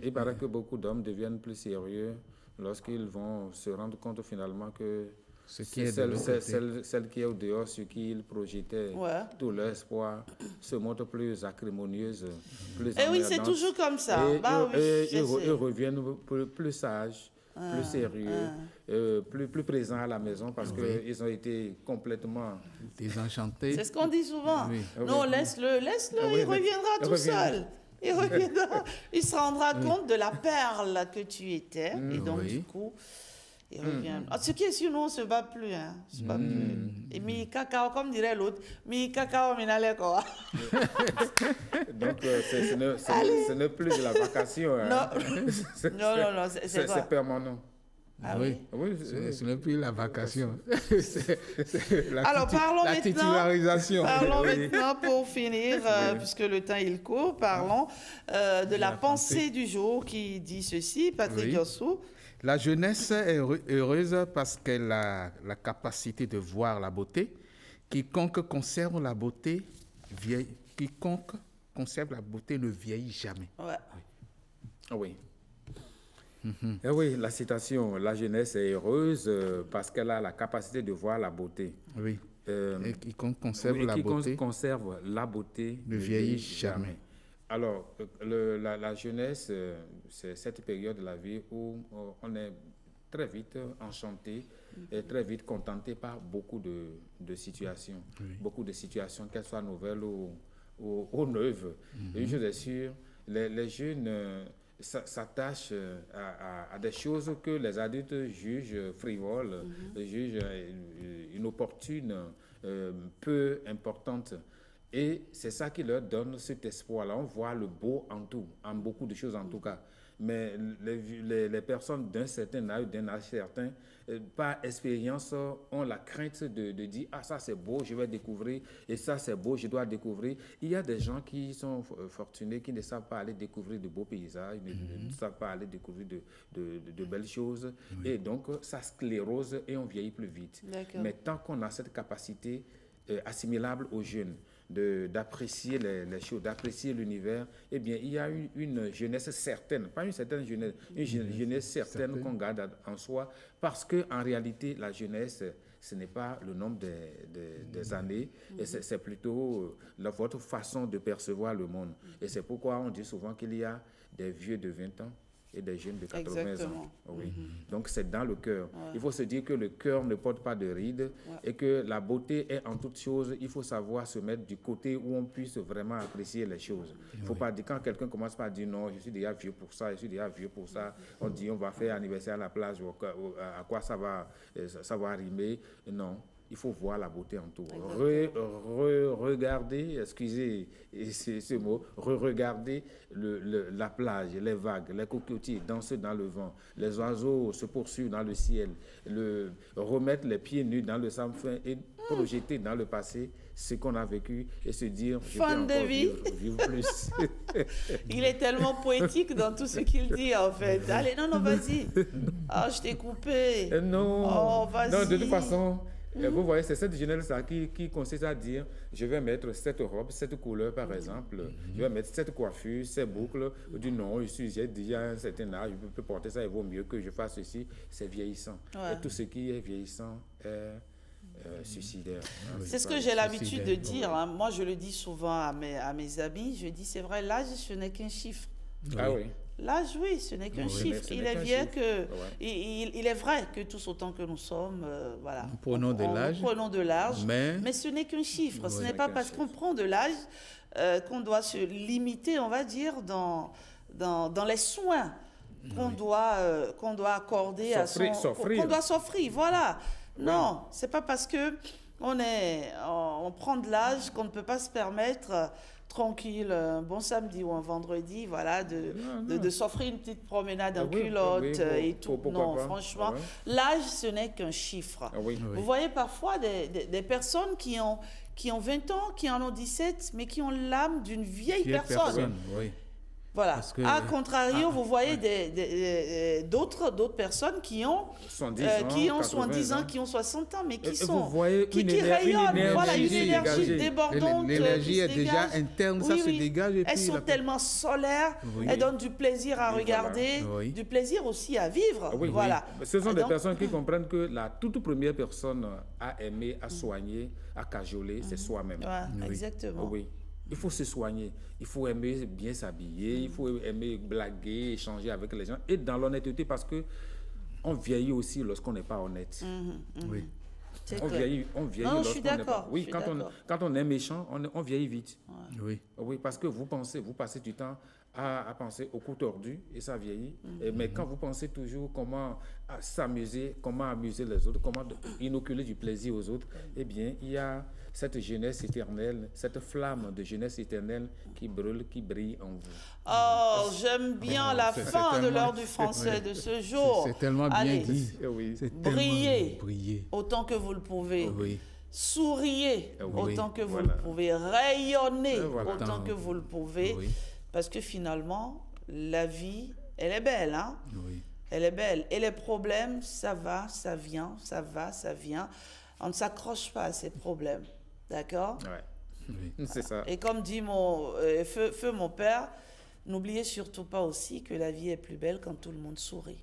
Il paraît que beaucoup d'hommes deviennent plus sérieux lorsqu'ils vont se rendre compte finalement que celle qui est au dehors, sur qui ils projetaient tout leur espoir, se montre plus acrimonieuse, plus emmerdante. Oui, c'est toujours comme ça. Ils reviennent plus sages, plus sérieux, plus présents à la maison parce qu'ils ont été complètement désenchantés. C'est ce qu'on dit souvent. Non, laisse-le, il reviendra tout seul. Il reviendra, il se rendra compte de la perle que tu étais. Et donc, du coup... Ce qui est sûr, nous, on ne se bat plus. Hein. On se bat plus. Et mi cacao, comme dirait l'autre, mi cacao, mi n'allait quoi. Donc, ce n'est plus de la vacation. Hein. Non, c'est permanent. Ah oui, ce n'est plus la vacation. Alors, parlons la titularisation. Parlons maintenant, pour finir, puisque le temps il court, parlons de la pensée du jour qui dit ceci, Patrick Yossou. La jeunesse est heureuse parce qu'elle a la capacité de voir la beauté. Quiconque conserve la beauté ne vieillit jamais. Oui. Et oui, la citation, la jeunesse est heureuse parce qu'elle a la capacité de voir la beauté. Oui. Et quiconque conserve la beauté ne vieillit jamais. Alors, la jeunesse, c'est cette période de la vie où on est très vite enchanté et très vite contenté par beaucoup de situations. Beaucoup de situations, qu'elles soient nouvelles ou neuves. Une chose est sûre, les jeunes s'attachent à des choses que les adultes jugent frivoles, jugent inopportunes, peu importantes. Et c'est ça qui leur donne cet espoir-là. On voit le beau en tout, en beaucoup de choses en tout cas. Mais les personnes d'un certain âge, certain, par expérience, ont la crainte de dire « Ah, ça c'est beau, je vais découvrir, et ça c'est beau, je dois découvrir ». Il y a des gens qui sont fortunés, qui ne savent pas aller découvrir de beaux paysages, ne savent pas aller découvrir de belles choses. Et donc, ça sclérose et on vieillit plus vite. Mais tant qu'on a cette capacité assimilable aux jeunes, d'apprécier les choses, d'apprécier l'univers, eh bien, il y a une jeunesse certaine, pas une certaine jeunesse, une jeunesse certaine qu'on garde en soi, parce qu'en réalité, la jeunesse, ce n'est pas le nombre des années, et c'est plutôt votre façon de percevoir le monde. Et c'est pourquoi on dit souvent qu'il y a des vieux de 20 ans et des jeunes de 80 Exactement. ans. Oui. Donc c'est dans le cœur. Ouais. Il faut se dire que le cœur ne porte pas de rides et que la beauté est en toute chose. Il faut savoir se mettre du côté où on puisse vraiment apprécier les choses. Il ne faut pas dire, quand quelqu'un commence par dire non, je suis déjà vieux pour ça, je suis déjà vieux pour ça, on dit on va faire anniversaire à la plage, à quoi ça va rimer. Non. Il faut voir la beauté en tout. Regardez, excusez ce mot, regardez la plage, les vagues, les cocotiers danser dans le vent, les oiseaux se poursuivent dans le ciel, remettre les pieds nus dans le sable fin et projeter dans le passé ce qu'on a vécu et se dire je peux encore vivre plus. Il est tellement poétique dans tout ce qu'il dit en fait. Allez, non, vas-y. Ah, je t'ai coupé. Non, oh, vas-y. Non, de toute façon, vous voyez, c'est cette jeunesse qui consiste à dire je vais mettre cette robe, cette couleur par exemple, je vais mettre cette coiffure, ces boucles. Du non, j'ai déjà un certain âge, je peux porter ça, il vaut mieux que je fasse ceci. C'est vieillissant. Et tout ce qui est vieillissant est suicidaire. C'est ce que j'ai l'habitude de dire. Hein. Moi, je le dis souvent à mes amis. Je dis c'est vrai, l'âge, ce n'est qu'un chiffre. Ah oui. L'âge, oui, ce n'est qu'un chiffre. Il est vrai que, il est vrai que tous autant que nous sommes, voilà. Nous prenons de l'âge, mais ce n'est qu'un chiffre. Ce n'est pas parce qu'on prend de l'âge qu'on doit se limiter, on va dire, dans les soins qu'on doit accorder à son... Qu'on doit s'offrir, voilà. Non, c'est pas parce que on prend de l'âge qu'on ne peut pas se permettre... tranquille, un bon samedi ou un vendredi, voilà, de s'offrir une petite promenade en culotte et tout. Non, franchement, l'âge, ce n'est qu'un chiffre. Vous voyez parfois des personnes qui ont 20 ans, qui en ont 17, mais qui ont l'âme d'une vieille personne. Voilà. À contrario, vous voyez d'autres personnes qui ont 70 ans, qui ont 60 ans, mais qui rayonnent. Voilà, une énergie débordante. L'énergie est déjà interne, ça se dégage. Elles sont tellement solaires, elles donnent du plaisir à regarder, du plaisir aussi à vivre. Voilà. Ce sont des personnes qui comprennent que la toute première personne à aimer, à soigner, à cajoler, c'est soi-même. Exactement. Oui. Il faut se soigner, il faut aimer bien s'habiller, il faut aimer blaguer, échanger avec les gens, et dans l'honnêteté, parce que on vieillit aussi lorsqu'on n'est pas honnête. Oui. On vieillit lorsqu'on n'est pas... Oui, quand on est méchant, on vieillit vite. Oui, parce que vous passez du temps à penser au coup tordu et ça vieillit. Mais quand vous pensez toujours comment s'amuser, comment amuser les autres, comment inoculer du plaisir aux autres, eh bien, il y a cette jeunesse éternelle, cette flamme de jeunesse éternelle qui brûle, qui brille en vous. Oh, j'aime bien la fin de l'heure du français de ce jour. C'est tellement bien dit. Brillez autant que vous le pouvez. Souriez autant que vous le pouvez. Rayonnez autant que vous le pouvez. Parce que finalement, la vie, elle est belle. Hein? Elle est belle. Et les problèmes, ça va, ça vient, ça va, ça vient. On ne s'accroche pas à ces problèmes. D'accord? C'est ça. Et comme dit feu mon père, n'oubliez surtout pas aussi que la vie est plus belle quand tout le monde sourit.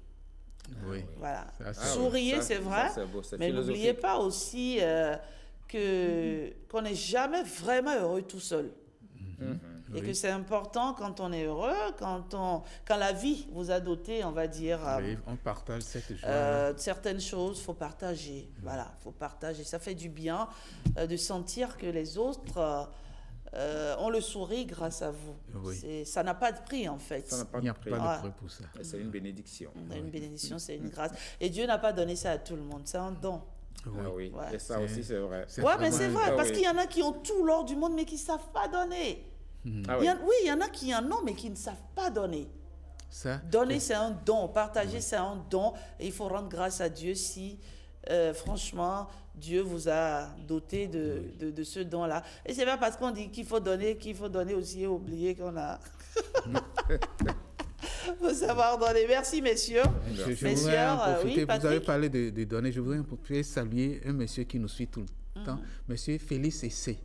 Voilà. Souriez, c'est vrai, mais n'oubliez pas aussi qu'on n'est jamais vraiment heureux tout seul. Et que c'est important quand on est heureux, quand la vie vous a doté, on va dire... on partage cette joie. Certaines choses, il faut partager. Voilà, il faut partager. Ça fait du bien de sentir que les autres ont le sourire grâce à vous. Ça n'a pas de prix, en fait. Il n'y a pas de prix pour ça. C'est une bénédiction. Une bénédiction, c'est une grâce. Et Dieu n'a pas donné ça à tout le monde. C'est un don. Et ça aussi, c'est vrai. Mais c'est vrai, parce qu'il y en a qui ont tout l'or du monde, mais qui ne savent pas donner. Il y en a qui en ont, mais qui ne savent pas donner. Donner, c'est un don. Partager, c'est un don. Et il faut rendre grâce à Dieu si, franchement, Dieu vous a doté de ce don-là. Et c'est pas parce qu'on dit qu'il faut donner aussi et oublier qu'on a... Il faut savoir donner. Merci, messieurs. Vous avez parlé de donner. Je voudrais saluer un monsieur qui nous suit tout le temps, monsieur Félix Essé.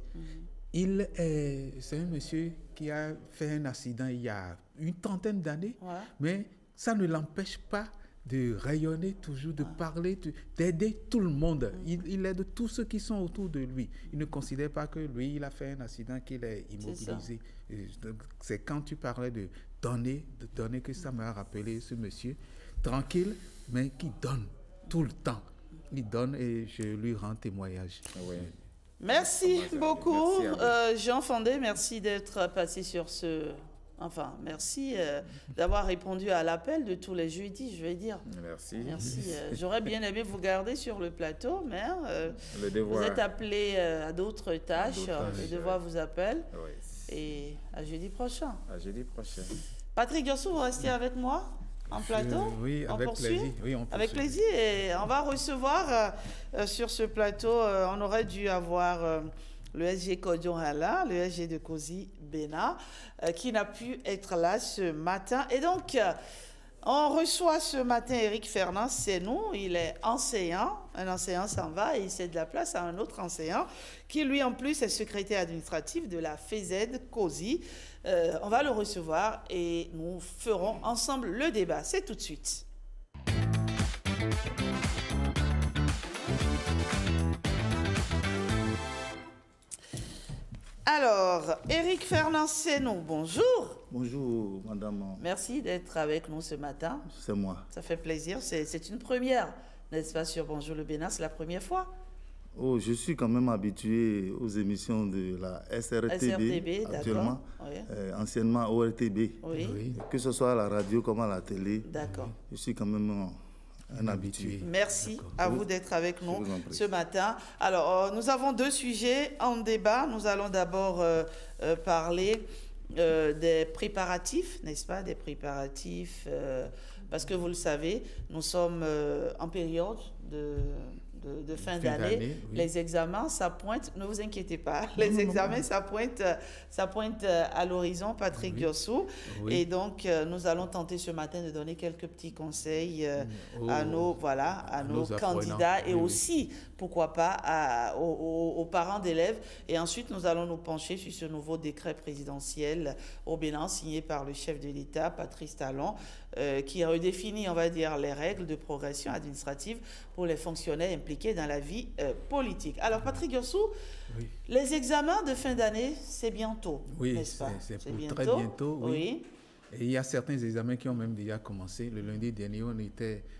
C'est un monsieur qui a fait un accident il y a une trentaine d'années, mais ça ne l'empêche pas de rayonner toujours, de parler, d'aider tout le monde. Il aide tous ceux qui sont autour de lui. Il ne considère pas que lui, il a fait un accident, qu'il est immobilisé. C'est quand tu parlais de donner que ça m'a rappelé ce monsieur, tranquille, mais qui donne tout le temps. Il donne et je lui rends témoignage. Oui. Merci beaucoup, Merci Jean Fandé. Merci d'être passé sur ce... Enfin, merci d'avoir répondu à l'appel de tous les jeudis, je vais dire. Merci. Merci. J'aurais bien aimé vous garder sur le plateau, mais vous êtes appelé à d'autres tâches. Le devoir vous appelle. Oui. Et à jeudi prochain. À jeudi prochain. Patrick Yossou, vous restez avec moi en plateau? Oui, avec plaisir. Oui, on avec plaisir. Et on va recevoir sur ce plateau, on aurait dû avoir le SG Kodion Hala, le SG de Kosi Bena, qui n'a pu être là ce matin. Et donc, on reçoit ce matin Eric Fernand, c'est nous, il est enseignant. Un enseignant s'en va et il cède la place à un autre enseignant qui, lui, en plus, est secrétaire administratif de la FEZ Kosi. On va le recevoir et nous ferons ensemble le débat. C'est tout de suite. Alors, Eric Fernand, c'est nous. Bonjour. Bonjour, madame. Merci d'être avec nous ce matin. C'est moi. Ça fait plaisir. C'est une première, n'est-ce pas, sur Bonjour le Bénin? C'est la première fois? Oh, je suis quand même habitué aux émissions de la SRTB actuellement, oui. Anciennement ORTB. Oui. Que ce soit à la radio comme à la télé. D'accord. Je suis quand même un habitué. Merci à vous d'être avec nous ce matin. Alors, nous avons deux sujets en débat. Nous allons d'abord parler des préparatifs, n'est-ce pas? Des préparatifs, parce que vous le savez, nous sommes en période de fin d'année. Oui. Les examens, ça pointe, ne vous inquiétez pas, les examens, ça pointe à l'horizon, Patrick Yossou. Oui. Et donc, nous allons tenter ce matin de donner quelques petits conseils à nos candidats et aussi, pourquoi pas, aux parents d'élèves. Et ensuite, nous allons nous pencher sur ce nouveau décret présidentiel au Bénin, signé par le chef de l'État, Patrice Talon, qui redéfinit, on va dire, les règles de progression administrative pour les fonctionnaires impliqués dans la vie politique. Alors, Patrick Yossou, oui. Les examens de fin d'année, c'est bientôt, n'est-ce pas? C'est très bientôt, oui. Et il y a certains examens qui ont même déjà commencé. Le lundi dernier,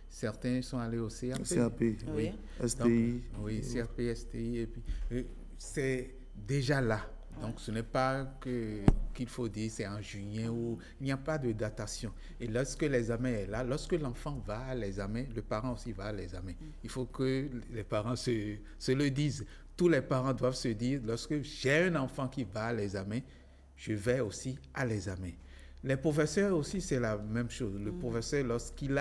certains sont allés au CAP. Oui. STI. Donc, oui, CAP, STI. Et puis, c'est déjà là. Donc, ce n'est pas qu'il faut dire c'est en juillet ou il n'y a pas de datation. Et lorsque l'examen est là, lorsque l'enfant va à l'examen, le parent aussi va à l'examen. Il faut que les parents se le disent. Tous les parents doivent se dire, lorsque j'ai un enfant qui va à l'examen, je vais aussi à l'examen. Les professeurs aussi, c'est la même chose. Le professeur, lorsqu'il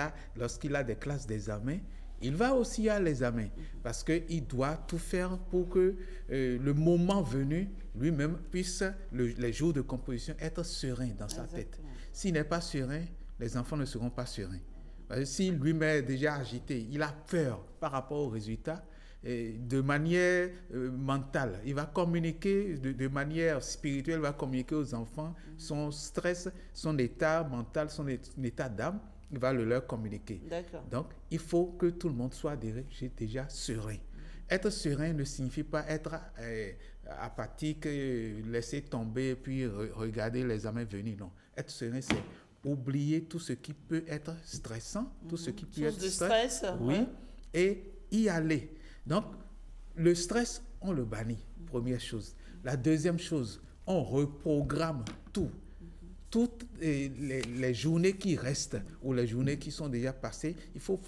a des classes d'examen, il va aussi à l'examen parce qu'il doit tout faire pour que le moment venu, lui-même puisse, les jours de composition, être serein dans sa tête. S'il n'est pas serein, les enfants ne seront pas sereins. Si lui-même est déjà agité, il a peur par rapport aux résultats, de manière mentale, il va communiquer de manière spirituelle, il va communiquer aux enfants son stress, son état mental, son état d'âme. Il va le leur communiquer. Donc, il faut que tout le monde soit déjà serein. Être serein ne signifie pas être apathique, laisser tomber, puis regarder les examens venir. Non. Être serein, c'est oublier tout ce qui peut être stressant, tout ce qui peut être stress. Oui, et y aller. Donc, le stress, on le bannit, première chose. La deuxième chose, on reprogramme tout. Toutes les journées qui restent ou les journées qui sont déjà passées, il faut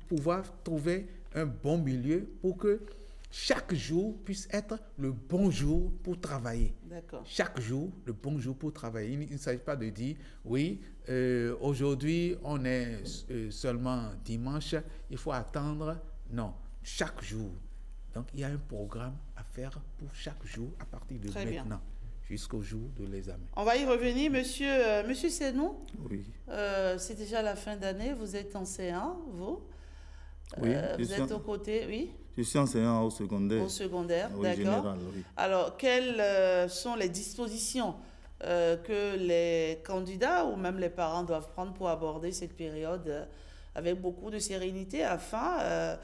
pouvoir trouver un bon milieu pour que chaque jour puisse être le bon jour pour travailler. Chaque jour, le bon jour pour travailler. Il ne s'agit pas de dire, oui, aujourd'hui, on est seulement dimanche, il faut attendre. Non, chaque jour. Donc, il y a un programme à faire pour chaque jour à partir de maintenant. Jusqu'au jour de l'examen. On va y revenir, monsieur Senou. Oui. C'est déjà la fin d'année, vous êtes enseignant, vous? Oui. Vous êtes aux côtés, oui? Je suis enseignant au secondaire. Au secondaire, oui, d'accord. Général, oui. Alors, quelles sont les dispositions que les candidats ou même les parents doivent prendre pour aborder cette période avec beaucoup de sérénité afin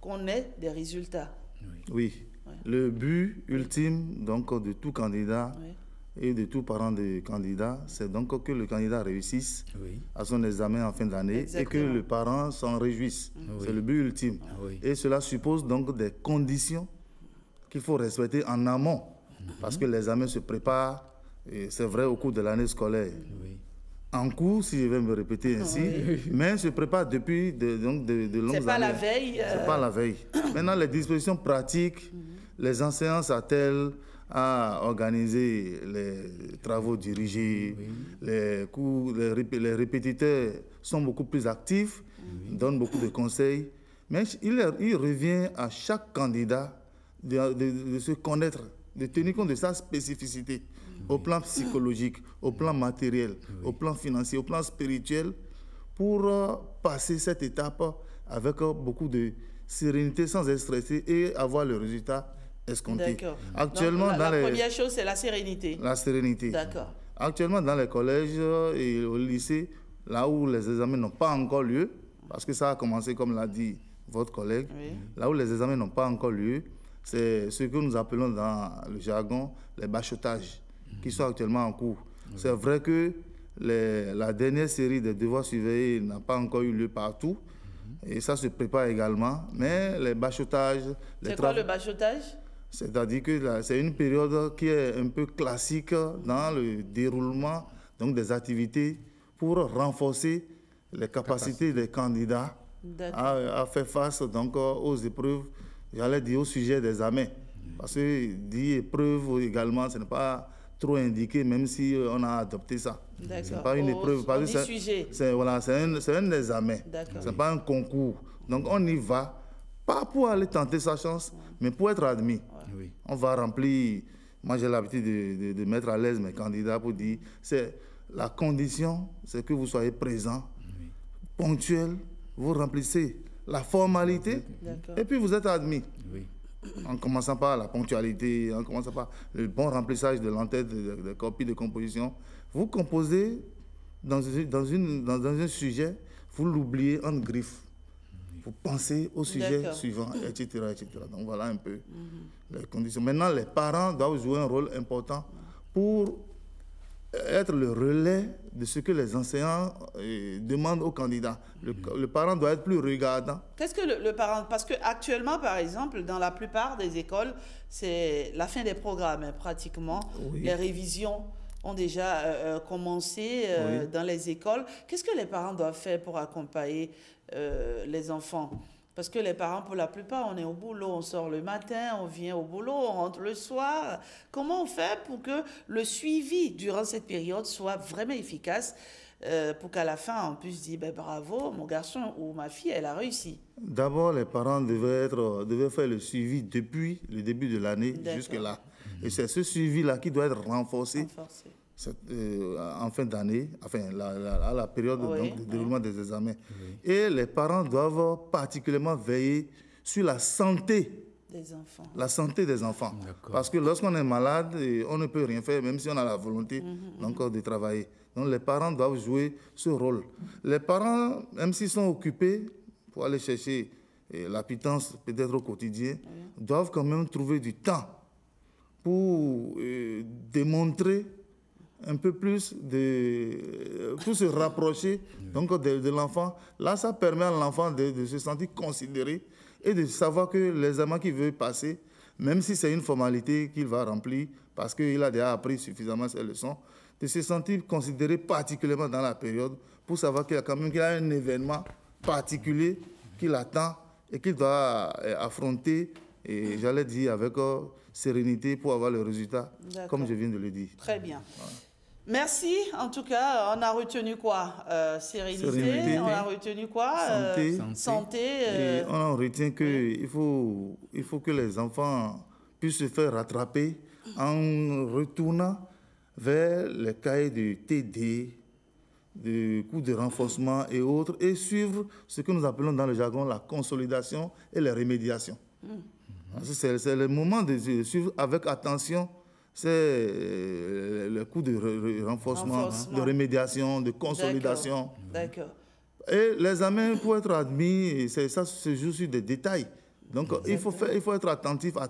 qu'on ait des résultats. Oui. Ouais. Le but ultime donc, de tout candidat et de tout parent de candidat, c'est donc que le candidat réussisse à son examen en fin d'année et que le parent s'en réjouisse. C'est le but ultime. Et cela suppose donc des conditions qu'il faut respecter en amont parce que l'examen se prépare, c'est vrai, au cours de l'année scolaire. En cours, si je vais me répéter ainsi, mais se prépare depuis de longues années. C'est pas la veille. C'est pas la veille. Maintenant, les dispositions pratiques, les enseignants s'attellent à organiser les travaux dirigés, les cours, les répétiteurs sont beaucoup plus actifs, donnent beaucoup de conseils. Mais il revient à chaque candidat de se connaître, de tenir compte de sa spécificité au plan psychologique, au plan matériel, au plan financier, au plan spirituel, pour passer cette étape avec beaucoup de sérénité, sans être stressé et avoir le résultat escompté. Actuellement, donc, la première chose, c'est la sérénité. La sérénité. D'accord. Actuellement, dans les collèges et au lycée, là où les examens n'ont pas encore lieu, parce que ça a commencé, comme l'a dit votre collègue, là où les examens n'ont pas encore lieu, c'est ce que nous appelons dans le jargon les bachotages, qui sont actuellement en cours. C'est vrai que la dernière série des devoirs surveillés n'a pas encore eu lieu partout, et ça se prépare également, mais les bachotages... C'est quoi le bachotage? C'est-à-dire que c'est une période qui est un peu classique dans le déroulement donc, des activités pour renforcer les capacités des candidats à faire face donc, aux épreuves, j'allais dire au sujet des examens. Parce que dire épreuve également, ce n'est pas trop indiqué, même si on a adopté ça. Ce n'est pas une épreuve. C'est un examen. Ce n'est pas un concours. Donc on y va, pas pour aller tenter sa chance, mais pour être admis. On va remplir, moi j'ai l'habitude de mettre à l'aise mes candidats pour dire, c'est la condition, c'est que vous soyez présent, ponctuel, vous remplissez la formalité, et puis vous êtes admis. En commençant par la ponctualité, en commençant par le bon remplissage de l'entête, des copies de composition, vous composez dans un sujet, vous l'oubliez en griffe. Vous pensez au sujet suivant, etc., etc. Donc voilà un peu les conditions. Maintenant, les parents doivent jouer un rôle important pour être le relais de ce que les enseignants demandent aux candidats. Le parent doit être plus regardant. Qu'est-ce que le parent... Parce qu'actuellement, par exemple, dans la plupart des écoles, c'est la fin des programmes, pratiquement. Les révisions ont déjà commencé dans les écoles. Qu'est-ce que les parents doivent faire pour accompagner les enfants? Parce que les parents, pour la plupart, on est au boulot, on sort le matin, on vient au boulot, on rentre le soir. Comment on fait pour que le suivi durant cette période soit vraiment efficace pour qu'à la fin, on puisse dire bravo, mon garçon ou ma fille, elle a réussi? D'abord, les parents devaient faire le suivi depuis le début de l'année jusque-là. Et c'est ce suivi-là qui doit être renforcé. En fin d'année, enfin, à la période donc, de déroulement des examens. Et les parents doivent particulièrement veiller sur la santé des enfants. La santé des enfants. Parce que lorsqu'on est malade, on ne peut rien faire, même si on a la volonté de travailler. Donc les parents doivent jouer ce rôle. Les parents, même s'ils sont occupés pour aller chercher la pitance peut-être au quotidien, doivent quand même trouver du temps pour démontrer un peu plus pour se rapprocher donc de l'enfant. Là, ça permet à l'enfant de se sentir considéré et de savoir que l'examen qu'il veut passer, même si c'est une formalité qu'il va remplir, parce qu'il a déjà appris suffisamment ses leçons, de se sentir considéré particulièrement dans la période pour savoir qu'il y a quand même un événement particulier qui l'attend et qu'il doit affronter, et j'allais dire avec sérénité pour avoir le résultat, comme je viens de le dire. Très bien. Voilà. Merci. En tout cas, on a retenu quoi? Sérénité. On a retenu quoi? Santé. Et on retient qu'il faut que les enfants puissent se faire rattraper en retournant vers les cahiers de TD, de cours de renforcement et autres, et suivre ce que nous appelons dans le jargon la consolidation et la rémédiation. C'est le moment de suivre avec attention. C'est le coup de renforcement, de rémédiation, de consolidation. D'accord. Et l'examen, pour être admis, ça se joue sur des détails. Donc, il faut être attentif à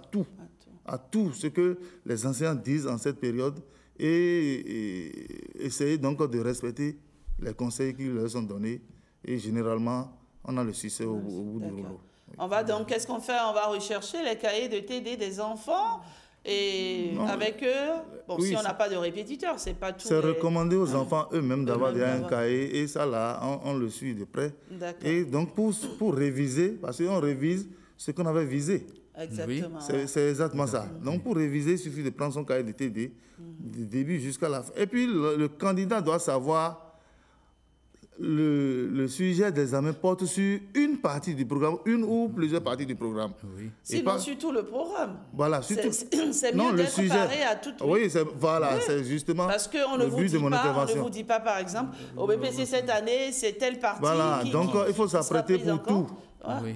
tout ce que les enseignants disent en cette période et essayer donc de respecter les conseils qui leur sont donnés. Et généralement, on a le succès au bout du rouleau. On va donc, qu'est-ce qu'on fait? On va rechercher les cahiers de TD des enfants et avec eux, bon, si on n'a pas de répétiteur, c'est pas tout. C'est recommandé aux enfants eux-mêmes d'avoir déjà un cahier et ça là, on le suit de près. Et donc pour réviser, parce qu'on révise ce qu'on avait visé. Exactement. C'est exactement ça. Donc pour réviser, il suffit de prendre son cahier de TD du début jusqu'à la fin. Et puis le candidat doit savoir le sujet des examens porte sur une partie du programme, une ou plusieurs parties du programme. Sinon, sur tout le programme. Voilà, c'est mieux d'être paré à tout. Oui, c'est justement parce qu'on ne vous dit pas, par exemple, au BPC cette année, c'est telle partie. Voilà, donc il faut s'apprêter pour tout.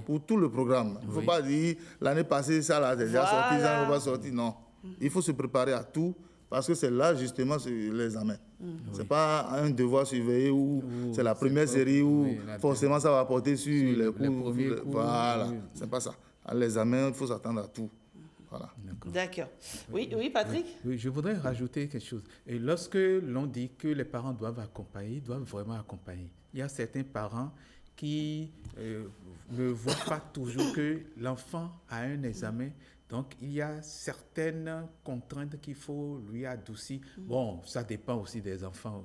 Pour tout le programme. Il ne faut pas dire l'année passée, ça là, déjà sorti, ça ne va pas sortir. Non. Il faut se préparer à tout. Parce que c'est là, justement, l'examen. Ce n'est pas un devoir surveillé où c'est la première série où forcément ça va porter sur les cours. Voilà, ce n'est pas ça. À l'examen, il faut s'attendre à tout. Voilà. D'accord. Oui, Patrick? Oui, je voudrais rajouter quelque chose. Et lorsque l'on dit que les parents doivent accompagner, ils doivent vraiment accompagner. Il y a certains parents qui ne voient pas toujours que l'enfant a un examen. Donc, il y a certaines contraintes qu'il faut lui adoucir. Bon, ça dépend aussi des enfants.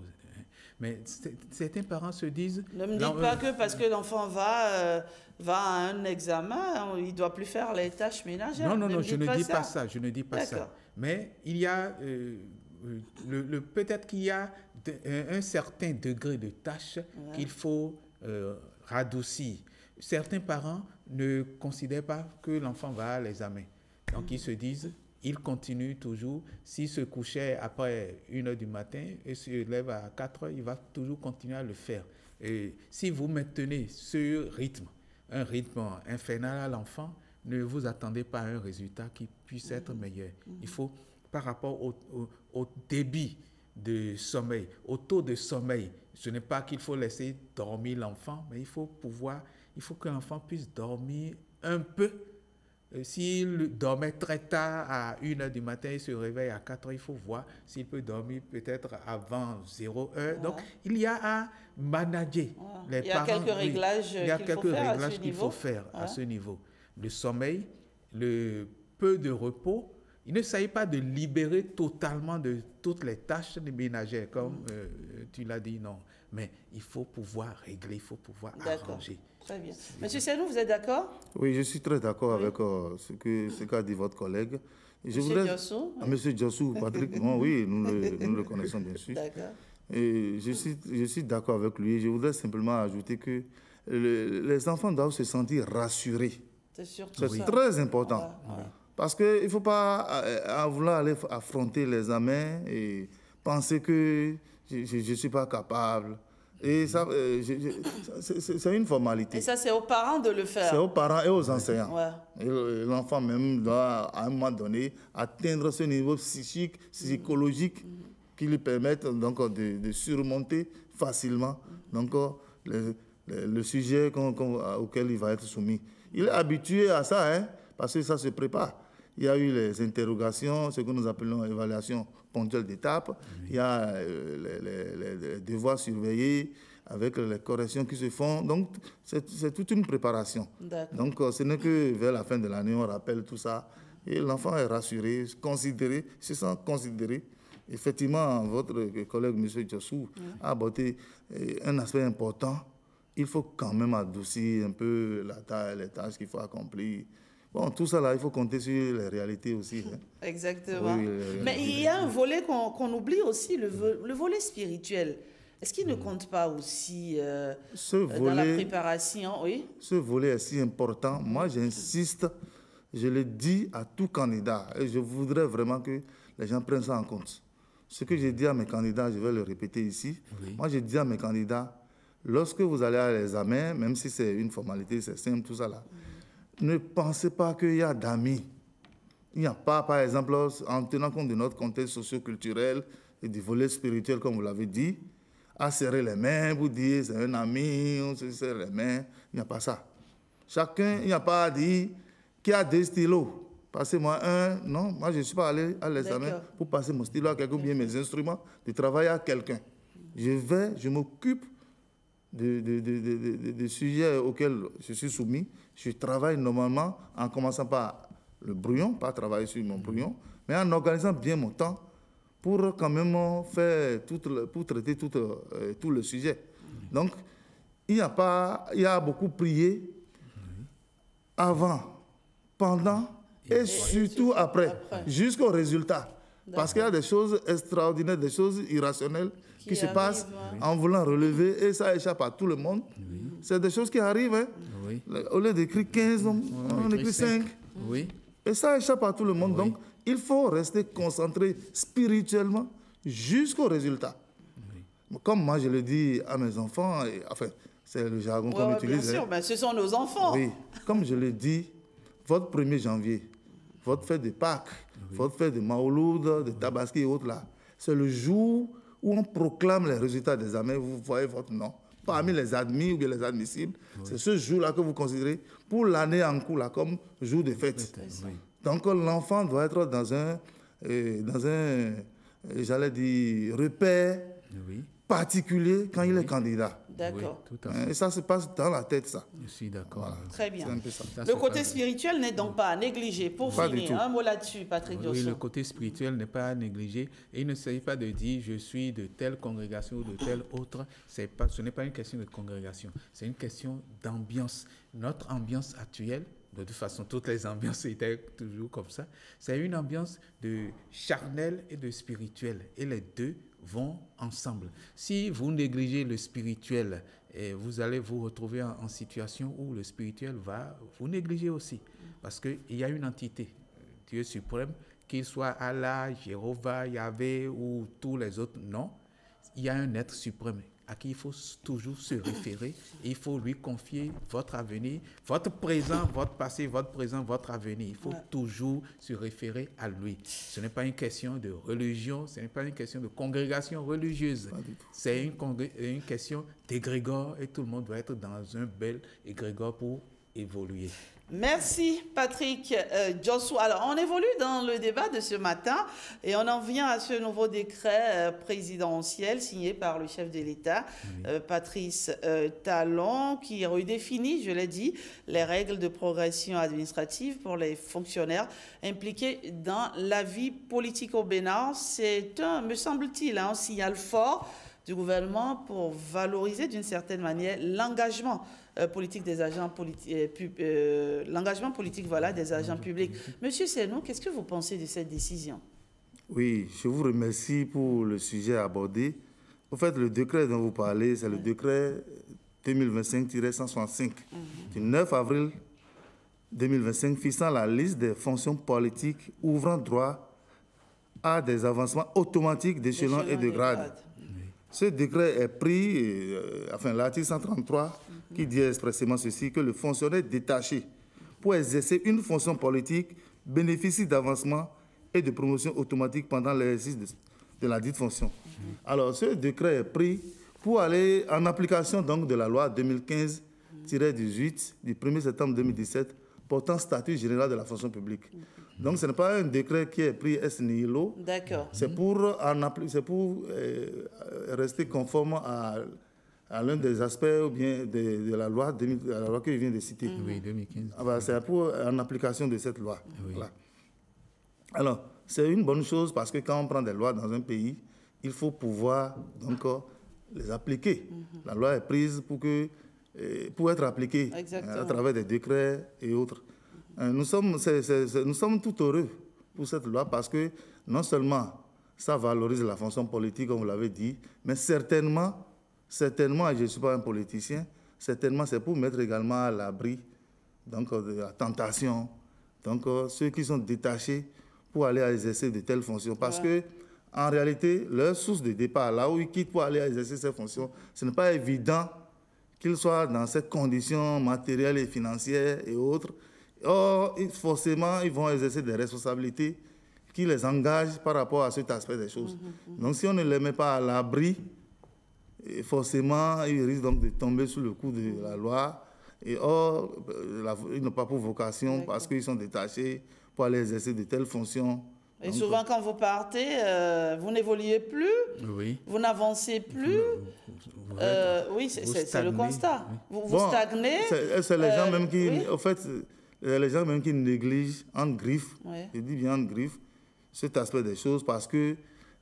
Mais certains parents se disent... Ne me dites pas que parce que l'enfant va à un examen, il ne doit plus faire les tâches ménagères. Non, je ne dis pas ça. Je ne dis pas ça. Mais il y a... peut-être qu'il y a un certain degré de tâches qu'il faut radoucir. Certains parents ne considèrent pas que l'enfant va à l'examen. Donc, ils se disent, ils continuent toujours. S'il se couchait après 1h du matin et se lève à 4h, il va toujours continuer à le faire. Et si vous maintenez ce rythme, un rythme infernal à l'enfant, ne vous attendez pas à un résultat qui puisse être meilleur. Il faut, par rapport au débit de sommeil, au taux de sommeil, ce n'est pas qu'il faut laisser dormir l'enfant, mais il faut que l'enfant puisse dormir un peu. S'il dormait très tard à 1h du matin, il se réveille à 4h, il faut voir s'il peut dormir peut-être avant 0h. Donc, il y a à manager les parents. Il y a quelques réglages qu'il faut faire à ce niveau. Le sommeil, le peu de repos. Il ne s'agit pas de libérer totalement de toutes les tâches ménagères, comme tu l'as dit, non. Mais il faut pouvoir régler, il faut pouvoir arranger. Très bien. Monsieur Senou, vous êtes d'accord? Oui, je suis très d'accord avec ce qu'a dit votre collègue. Monsieur Diossou? Monsieur Diossou, Patrick, oui, nous le connaissons bien sûr. D'accord. Et je suis d'accord avec lui. Je voudrais simplement ajouter que les enfants doivent se sentir rassurés. C'est très important. Parce qu'il ne faut pas vouloir aller affronter l'examen et penser que je ne suis pas capable. Et ça, c'est une formalité. Et ça, c'est aux parents de le faire. C'est aux parents et aux enseignants. Et l'enfant même doit, à un moment donné, atteindre ce niveau psychique, psychologique qui lui permette donc, de surmonter facilement donc, le sujet auquel il va être soumis. Il est habitué à ça, hein, parce que ça se prépare. Il y a eu les interrogations, ce que nous appelons évaluation ponctuelle d'étape. Il y a les devoirs surveillés avec les corrections qui se font. Donc, c'est toute une préparation. Donc, ce n'est que vers la fin de l'année, on rappelle tout ça. Et l'enfant est rassuré, considéré, se sent considéré. Effectivement, votre collègue, M. Diossou, a abordé un aspect important. Il faut quand même adoucir un peu les tâches qu'il faut accomplir. Bon, tout ça, là, il faut compter sur les réalités aussi. Hein. Exactement. Oui, mais il y a un volet qu'on oublie aussi, le volet spirituel. Est-ce qu'il ne compte pas aussi dans la préparation? Ce volet est si important. Moi, j'insiste, je le dis à tout candidat, et je voudrais vraiment que les gens prennent ça en compte. Ce que j'ai dit à mes candidats, je vais le répéter ici. Moi, je dis à mes candidats, lorsque vous allez à l'examen, même si c'est une formalité, c'est simple, tout ça là, ne pensez pas qu'il y a d'amis. Il n'y a pas, par exemple, en tenant compte de notre contexte socio-culturel et du volet spirituel, comme vous l'avez dit, à serrer les mains pour dire c'est un ami, on se serre les mains. Il n'y a pas ça. Chacun, il n'y a pas à dire qui a 2 stylos. Passez-moi un. Non, moi je ne suis pas allé à l'examen pour passer mon stylo à quelqu'un ou bien mes instruments de travail à quelqu'un. Je m'occupe des sujets auxquels je suis soumis. Je travaille normalement en commençant par le brouillon, pas travailler sur mon brouillon, mais en organisant bien mon temps pour quand même faire pour traiter tout le sujet. Donc, il y a beaucoup prié avant, pendant et surtout après. Jusqu'au résultat. Parce qu'il y a des choses extraordinaires, des choses irrationnelles qui se passent en voulant relever et ça échappe à tout le monde. C'est des choses qui arrivent. Hein. Au lieu d'écrire 15, on écrit 5. Et ça échappe à tout le monde. Donc, il faut rester concentré spirituellement jusqu'au résultat. Comme moi, je le dis à mes enfants, enfin, c'est le jargon qu'on utilise. Bien sûr, mais ce sont nos enfants. Oui, comme je le dis, votre 1er janvier, votre fête de Pâques, votre fête de Maouloud, de Tabaski et autres là, c'est le jour où on proclame les résultats des examens, vous voyez votre nom. Parmi les admis ou bien les admissibles, c'est ce jour-là que vous considérez pour l'année en cours là, comme jour de fête. Donc l'enfant doit être dans un j'allais dire, repère particulier quand il est candidat. D'accord. Et ça se passe dans la tête, ça. Je suis d'accord. Voilà. Très bien. C'est un peu ça. Le côté spirituel n'est donc pas à négliger. Pour finir, un mot là-dessus, Patrick Diosso. Oui, le côté spirituel n'est pas à négliger. Et il ne s'agit pas de dire je suis de telle congrégation ou de telle autre. Ce n'est pas une question de congrégation. C'est une question d'ambiance. Notre ambiance actuelle, de toute façon, toutes les ambiances étaient toujours comme ça. C'est une ambiance de charnel et de spirituel. Et les deux vont ensemble. Si vous négligez le spirituel, vous allez vous retrouver en situation où le spirituel va vous négliger aussi. Parce qu'il y a une entité, Dieu suprême, qu'il soit Allah, Jéhovah, Yahvé ou tous les autres, non. Il y a un être suprême à qui il faut toujours se référer et il faut lui confier votre avenir, votre présent, votre passé, votre présent, votre avenir. Il faut toujours se référer à lui. Ce n'est pas une question de religion, ce n'est pas une question de congrégation religieuse. C'est une question d'égrégore et tout le monde doit être dans un bel égrégore pour évoluer. Merci Patrick Diosso. Alors, on évolue dans le débat de ce matin et on en vient à ce nouveau décret présidentiel signé par le chef de l'État, Patrice Talon, qui redéfinit, je l'ai dit, les règles de progression administrative pour les fonctionnaires impliqués dans la vie politique au Bénin. C'est me semble-t-il, un signal fort du gouvernement pour valoriser d'une certaine manière l'engagement politique des agents l'engagement politique des agents publics. Monsieur Senou, qu'est-ce que vous pensez de cette décision? Oui, je vous remercie pour le sujet abordé. En fait, le décret dont vous parlez, c'est le décret 2025-165 du 9 avril 2025 fixant la liste des fonctions politiques ouvrant droit à des avancements automatiques d'échelon et de grade. Ce décret est pris, l'article 133 qui dit expressément ceci, que le fonctionnaire détaché pour exercer une fonction politique bénéficie d'avancement et de promotion automatique pendant l'exercice de la dite fonction. Alors, ce décret est pris pour aller en application donc de la loi 2015-18 du 1er septembre 2017 portant statut général de la fonction publique. Donc, ce n'est pas un décret qui est pris ex nihilo. D'accord. C'est pour rester conforme à l'un des aspects ou bien de la loi que je viens de citer. Oui, 2015. C'est en application de cette loi. Oui. Voilà. Alors, c'est une bonne chose parce que quand on prend des lois dans un pays, il faut pouvoir donc les appliquer. La loi est prise pour être appliquée à travers des décrets et autres. Nous sommes tout heureux pour cette loi parce que non seulement ça valorise la fonction politique, comme vous l'avez dit, mais certainement, et je ne suis pas un politicien, certainement c'est pour mettre également à l'abri de la tentation, donc ceux qui sont détachés pour aller exercer de telles fonctions. Parce que en réalité, leur source de départ, là où ils quittent pour aller exercer ces fonctions, ce n'est pas évident qu'ils soient dans ces conditions matérielles et financières et autres. Or, forcément, ils vont exercer des responsabilités qui les engagent par rapport à cet aspect des choses. Donc, si on ne les met pas à l'abri et forcément, ils risquent donc de tomber sous le coup de la loi. Et or, ils n'ont pas pour vocation parce qu'ils sont détachés pour aller exercer de telles fonctions. Et donc, souvent, quand vous partez, vous n'évoluez plus, vous n'avancez plus. Oui, c'est le constat. Vous stagnez. C'est les gens même qui, en fait, les gens même qui négligent en griffe, je dis bien en griffe, cet aspect des choses parce que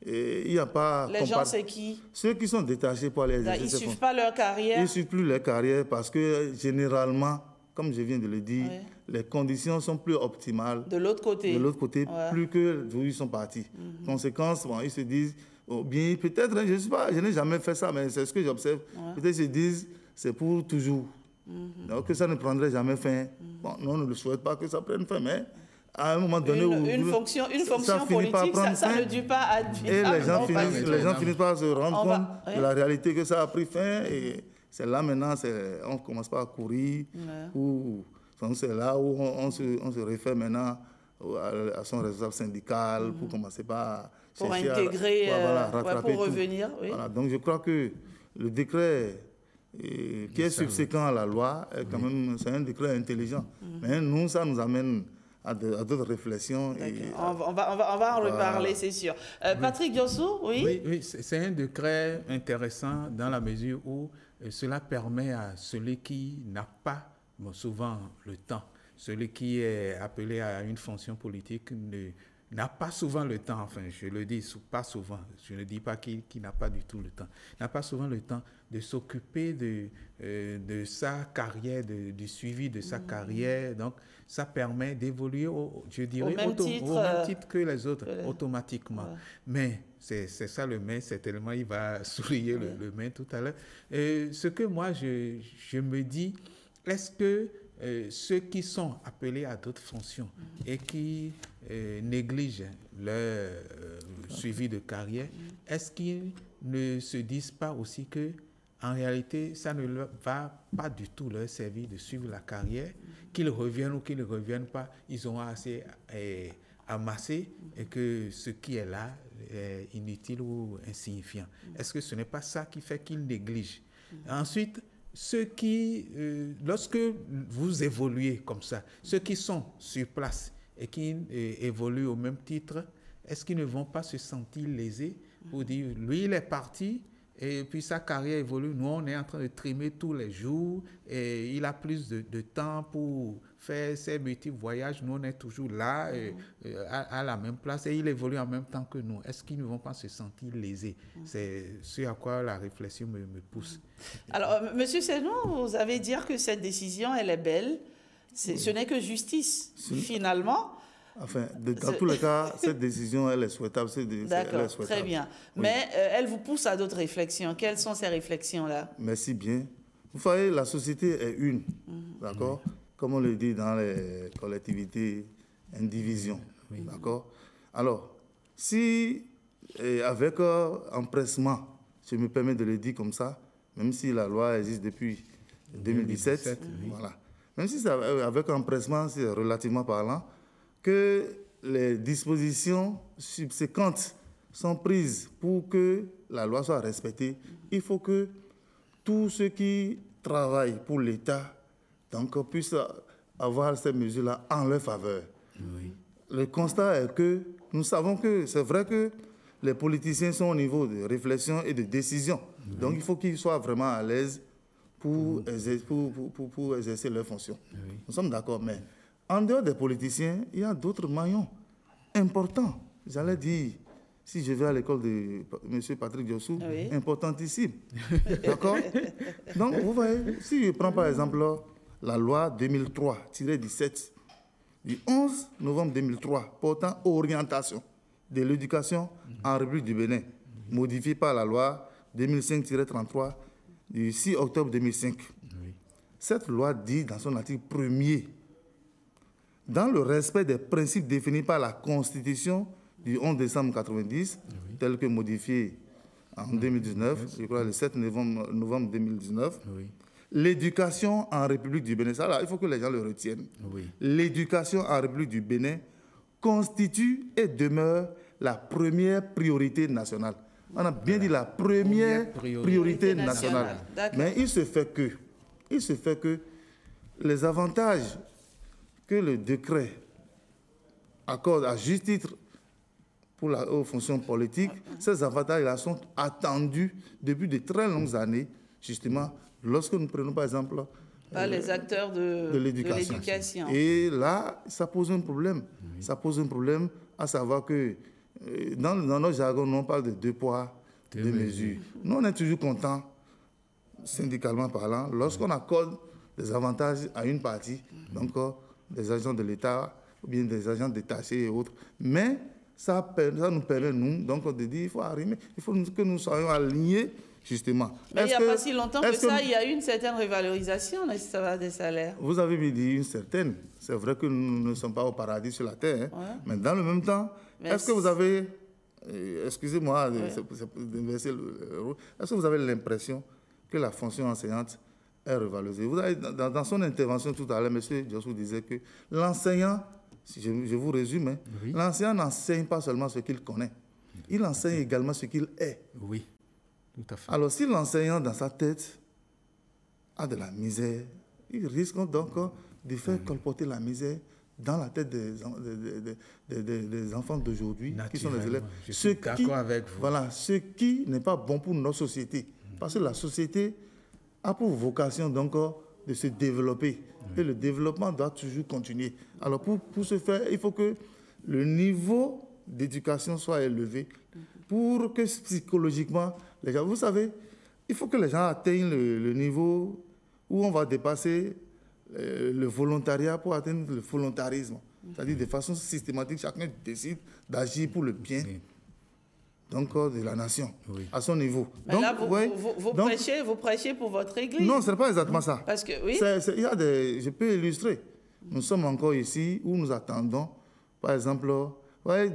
il n'y a pas... Les gens, c'est qui? Ceux qui sont détachés pour aller exercer. Ils ne suivent pas leur carrière? Ils ne suivent plus leur carrière parce que généralement, comme je viens de le dire, les conditions sont plus optimales. De l'autre côté. De l'autre côté, plus que d'où ils sont partis. Conséquence, bon, ils se disent, bien peut-être, je ne sais pas, je n'ai jamais fait ça, mais c'est ce que j'observe. Peut-être ils se disent, c'est pour toujours. Donc que ça ne prendrait jamais fin. Bon, nous, on ne le souhaite pas que ça prenne fin, mais à un moment donné une fonction politique, ça ne dure pas à vie. Et les gens finissent par se rendre compte de la réalité que ça a pris fin. Et c'est là maintenant, on ne commence pas à courir. C'est là où on se réfère maintenant à son responsable syndical pour commencer par pour intégrer, pour revenir. Voilà, donc je crois que le décret qui est subséquent à la loi, quand même, c'est un décret intelligent. Mais nous, ça nous amène à d'autres réflexions. On va en reparler, c'est sûr. Patrick Diossou, oui? Oui, c'est un décret intéressant dans la mesure où cela permet à celui qui n'a pas souvent le temps, celui qui est appelé à une fonction politique n'a pas souvent le temps, enfin je le dis, pas souvent, je ne dis pas qu'il n'a pas du tout le temps, n'a pas souvent le temps de s'occuper de sa carrière, du suivi de sa carrière. Donc ça permet d'évoluer, je dirais, au même titre que les autres, automatiquement. Mais c'est ça le mais, certainement il va souligner le mais tout à l'heure. Ce que moi je me dis, est-ce que ceux qui sont appelés à d'autres fonctions et qui négligent leur suivi de carrière, est-ce qu'ils ne se disent pas aussi que en réalité, ça ne va pas du tout leur servir de suivre la carrière, qu'ils reviennent ou qu'ils ne reviennent pas, ils ont assez amassé et que ce qui est là est inutile ou insignifiant. Est-ce que ce n'est pas ça qui fait qu'ils négligent? Ensuite, ceux qui, lorsque vous évoluez comme ça, ceux qui sont sur place et qui évoluent au même titre, est-ce qu'ils ne vont pas se sentir lésés pour dire, lui, il est parti et puis sa carrière évolue, nous, on est en train de trimer tous les jours et il a plus de temps pour faire ses multiples voyages, nous, on est toujours là à la même place et il évolue en même temps que nous. Est-ce qu'ils ne vont pas se sentir lésés? C'est ce à quoi la réflexion me pousse. Alors, Monsieur Senou, vous avez dit que cette décision, elle est belle. Ce n'est que justice, finalement. Enfin, dans tous les cas, cette décision, elle est souhaitable. D'accord, très bien. Mais elle vous pousse à d'autres réflexions. Quelles sont ces réflexions-là? Merci bien. Vous voyez, la société est une, d'accord? Comme on le dit dans les collectivités, indivision, d'accord? Alors, si, avec empressement, je me permets de le dire comme ça, même si la loi existe depuis 2017, voilà. Même si c'est avec empressement, c'est relativement parlant, que les dispositions subséquentes sont prises pour que la loi soit respectée, il faut que tous ceux qui travaillent pour l'État puissent avoir ces mesures-là en leur faveur. Le constat est que nous savons que c'est vrai que les politiciens sont au niveau de réflexion et de décision. Donc il faut qu'ils soient vraiment à l'aise pour exercer leurs fonctions. Nous sommes d'accord, mais en dehors des politiciens, il y a d'autres maillons importants. J'allais dire, si je vais à l'école de M. Patrick Diossou, importantissime. D'accord? Donc, vous voyez, si je prends par exemple la loi 2003-17 du 11 novembre 2003 portant orientation de l'éducation en République du Bénin, modifiée par la loi 2005-33 du 6 octobre 2005. Cette loi dit dans son article 1er, dans le respect des principes définis par la Constitution du 11 décembre 1990, tel que modifié en 2019, je crois le 7 novembre 2019, l'éducation en République du Bénin, ça là, il faut que les gens le retiennent. L'éducation en République du Bénin constitue et demeure la première priorité nationale. On a bien dit la première priorité nationale. Mais il se fait que les avantages que le décret accorde à juste titre pour la haute fonction politique, ces avantages-là sont attendus depuis de très longues années, justement, lorsque nous prenons par exemple les acteurs de l'éducation. Et là, ça pose un problème. Oui. Ça pose un problème, à savoir que dans notre jargon, on parle de 2 poids, 2 mesures. Nous, on est toujours contents, syndicalement parlant, lorsqu'on accorde des avantages à une partie, donc des agents de l'État ou bien des agents détachés et autres. Mais ça nous permet, nous, donc, de dire il faut arrimer, il faut que nous soyons alignés, justement. Mais il n'y a pas si longtemps que ça, il y a eu une certaine revalorisation, n'est-ce pas, des salaires. Vous avez dit une certaine. C'est vrai que nous ne sommes pas au paradis sur la terre, hein. Mais dans le même temps, est-ce que vous avez, excusez-moi d'inverser le rôle, est-ce que vous avez l'impression que la fonction enseignante est revalorisée? Vous avez, dans son intervention tout à l'heure, M. Diossou disait que l'enseignant, si je vous résume, hein, l'enseignant n'enseigne pas seulement ce qu'il connaît, il enseigne également ce qu'il est. Oui. Tout à fait. Alors, si l'enseignant, dans sa tête, a de la misère, il risque donc de faire colporter la misère dans la tête des enfants d'aujourd'hui, qui sont des élèves. Je suis d'accord avec vous. Voilà, ce qui n'est pas bon pour notre société. Parce que la société a pour vocation donc de se développer. Et le développement doit toujours continuer. Alors, pour ce faire, il faut que le niveau d'éducation soit élevé pour que psychologiquement, les gens, vous savez, il faut que les gens atteignent le niveau où on va dépasser le volontariat pour atteindre le volontarisme. C'est-à-dire de façon systématique, chacun décide d'agir pour le bien donc, de la nation, à son niveau. Mais donc, là, vous prêchez pour votre église. Non, ce n'est pas exactement ça. Parce que, je peux illustrer. Nous sommes encore ici où nous attendons, par exemple,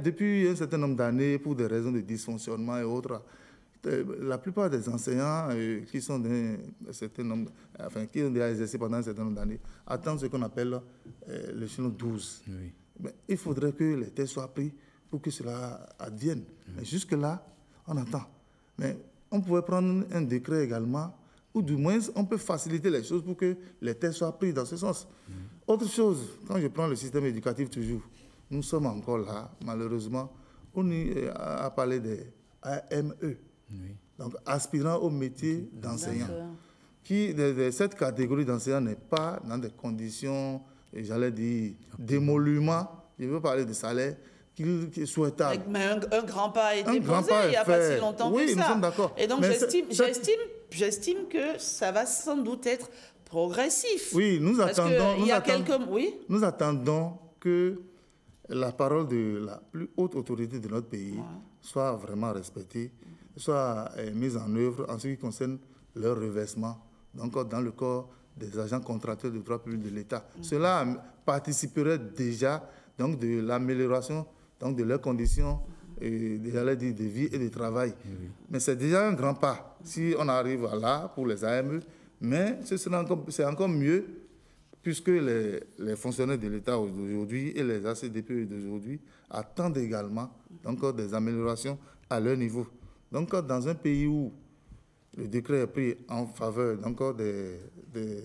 depuis un certain nombre d'années, pour des raisons de dysfonctionnement et autres, la plupart des enseignants qui sont qui ont déjà exercé pendant un certain nombre d'années attendent ce qu'on appelle l'échelon 12. Oui. Mais il faudrait que les tests soient pris pour que cela advienne. Mais jusque-là, on attend. Mais on pourrait prendre un décret également, ou du moins on peut faciliter les choses pour que les tests soient pris dans ce sens. Autre chose, quand je prends le système éducatif toujours, nous sommes encore là, malheureusement, on a parlé des AME. Donc, aspirant au métier d'enseignant. Cette catégorie d'enseignants n'est pas dans des conditions, j'allais dire, d'émolument. Je veux parler de salaire qui est souhaitable. Mais un grand pas a été posé il n'y a pas si longtemps que ça. Oui, nous sommes d'accord. Et donc, j'estime que ça va sans doute être progressif. Oui, nous attendons que la parole de la plus haute autorité de notre pays soit vraiment respectée, soit mise en œuvre en ce qui concerne leur reversement, donc dans le corps des agents contractuels de droit public de l'État. Cela participerait déjà donc, de l'amélioration de leurs conditions de vie et de travail. Mais c'est déjà un grand pas si on arrive à là pour les AME, mais c'est encore mieux puisque les fonctionnaires de l'État d'aujourd'hui et les ACDP d'aujourd'hui attendent également donc, des améliorations à leur niveau. Donc, dans un pays où le décret est pris en faveur de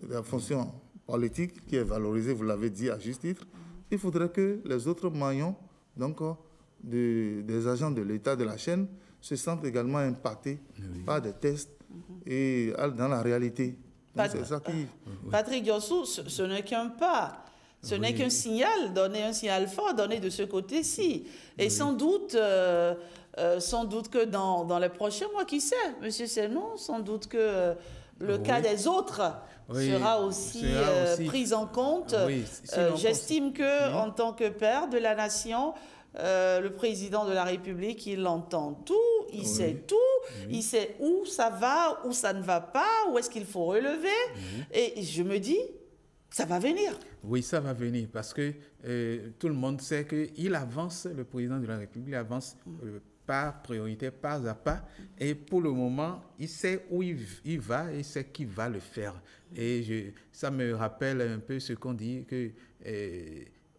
la fonction politique qui est valorisée, vous l'avez dit à juste titre, il faudrait que les autres maillons donc, des agents de l'État de la chaîne se sentent également impactés par des tests et dans la réalité. C'est ça qui... Patrick Diossou, ce n'est qu'un pas. Ce n'est qu'un signal, un signal fort donné de ce côté-ci. Et sans doute que dans les prochains mois, qui sait, M. Senon, sans doute que le cas des autres sera aussi pris en compte. J'estime qu'en tant que père de la nation, le président de la République, il entend tout, il sait tout, il sait où ça va, où ça ne va pas, où est-ce qu'il faut relever. Et je me dis, ça va venir. Oui, ça va venir parce que tout le monde sait qu'il avance, le président de la République avance par priorité, pas à pas. Et pour le moment, il sait où il va et il sait qui va le faire. Et ça me rappelle un peu ce qu'on dit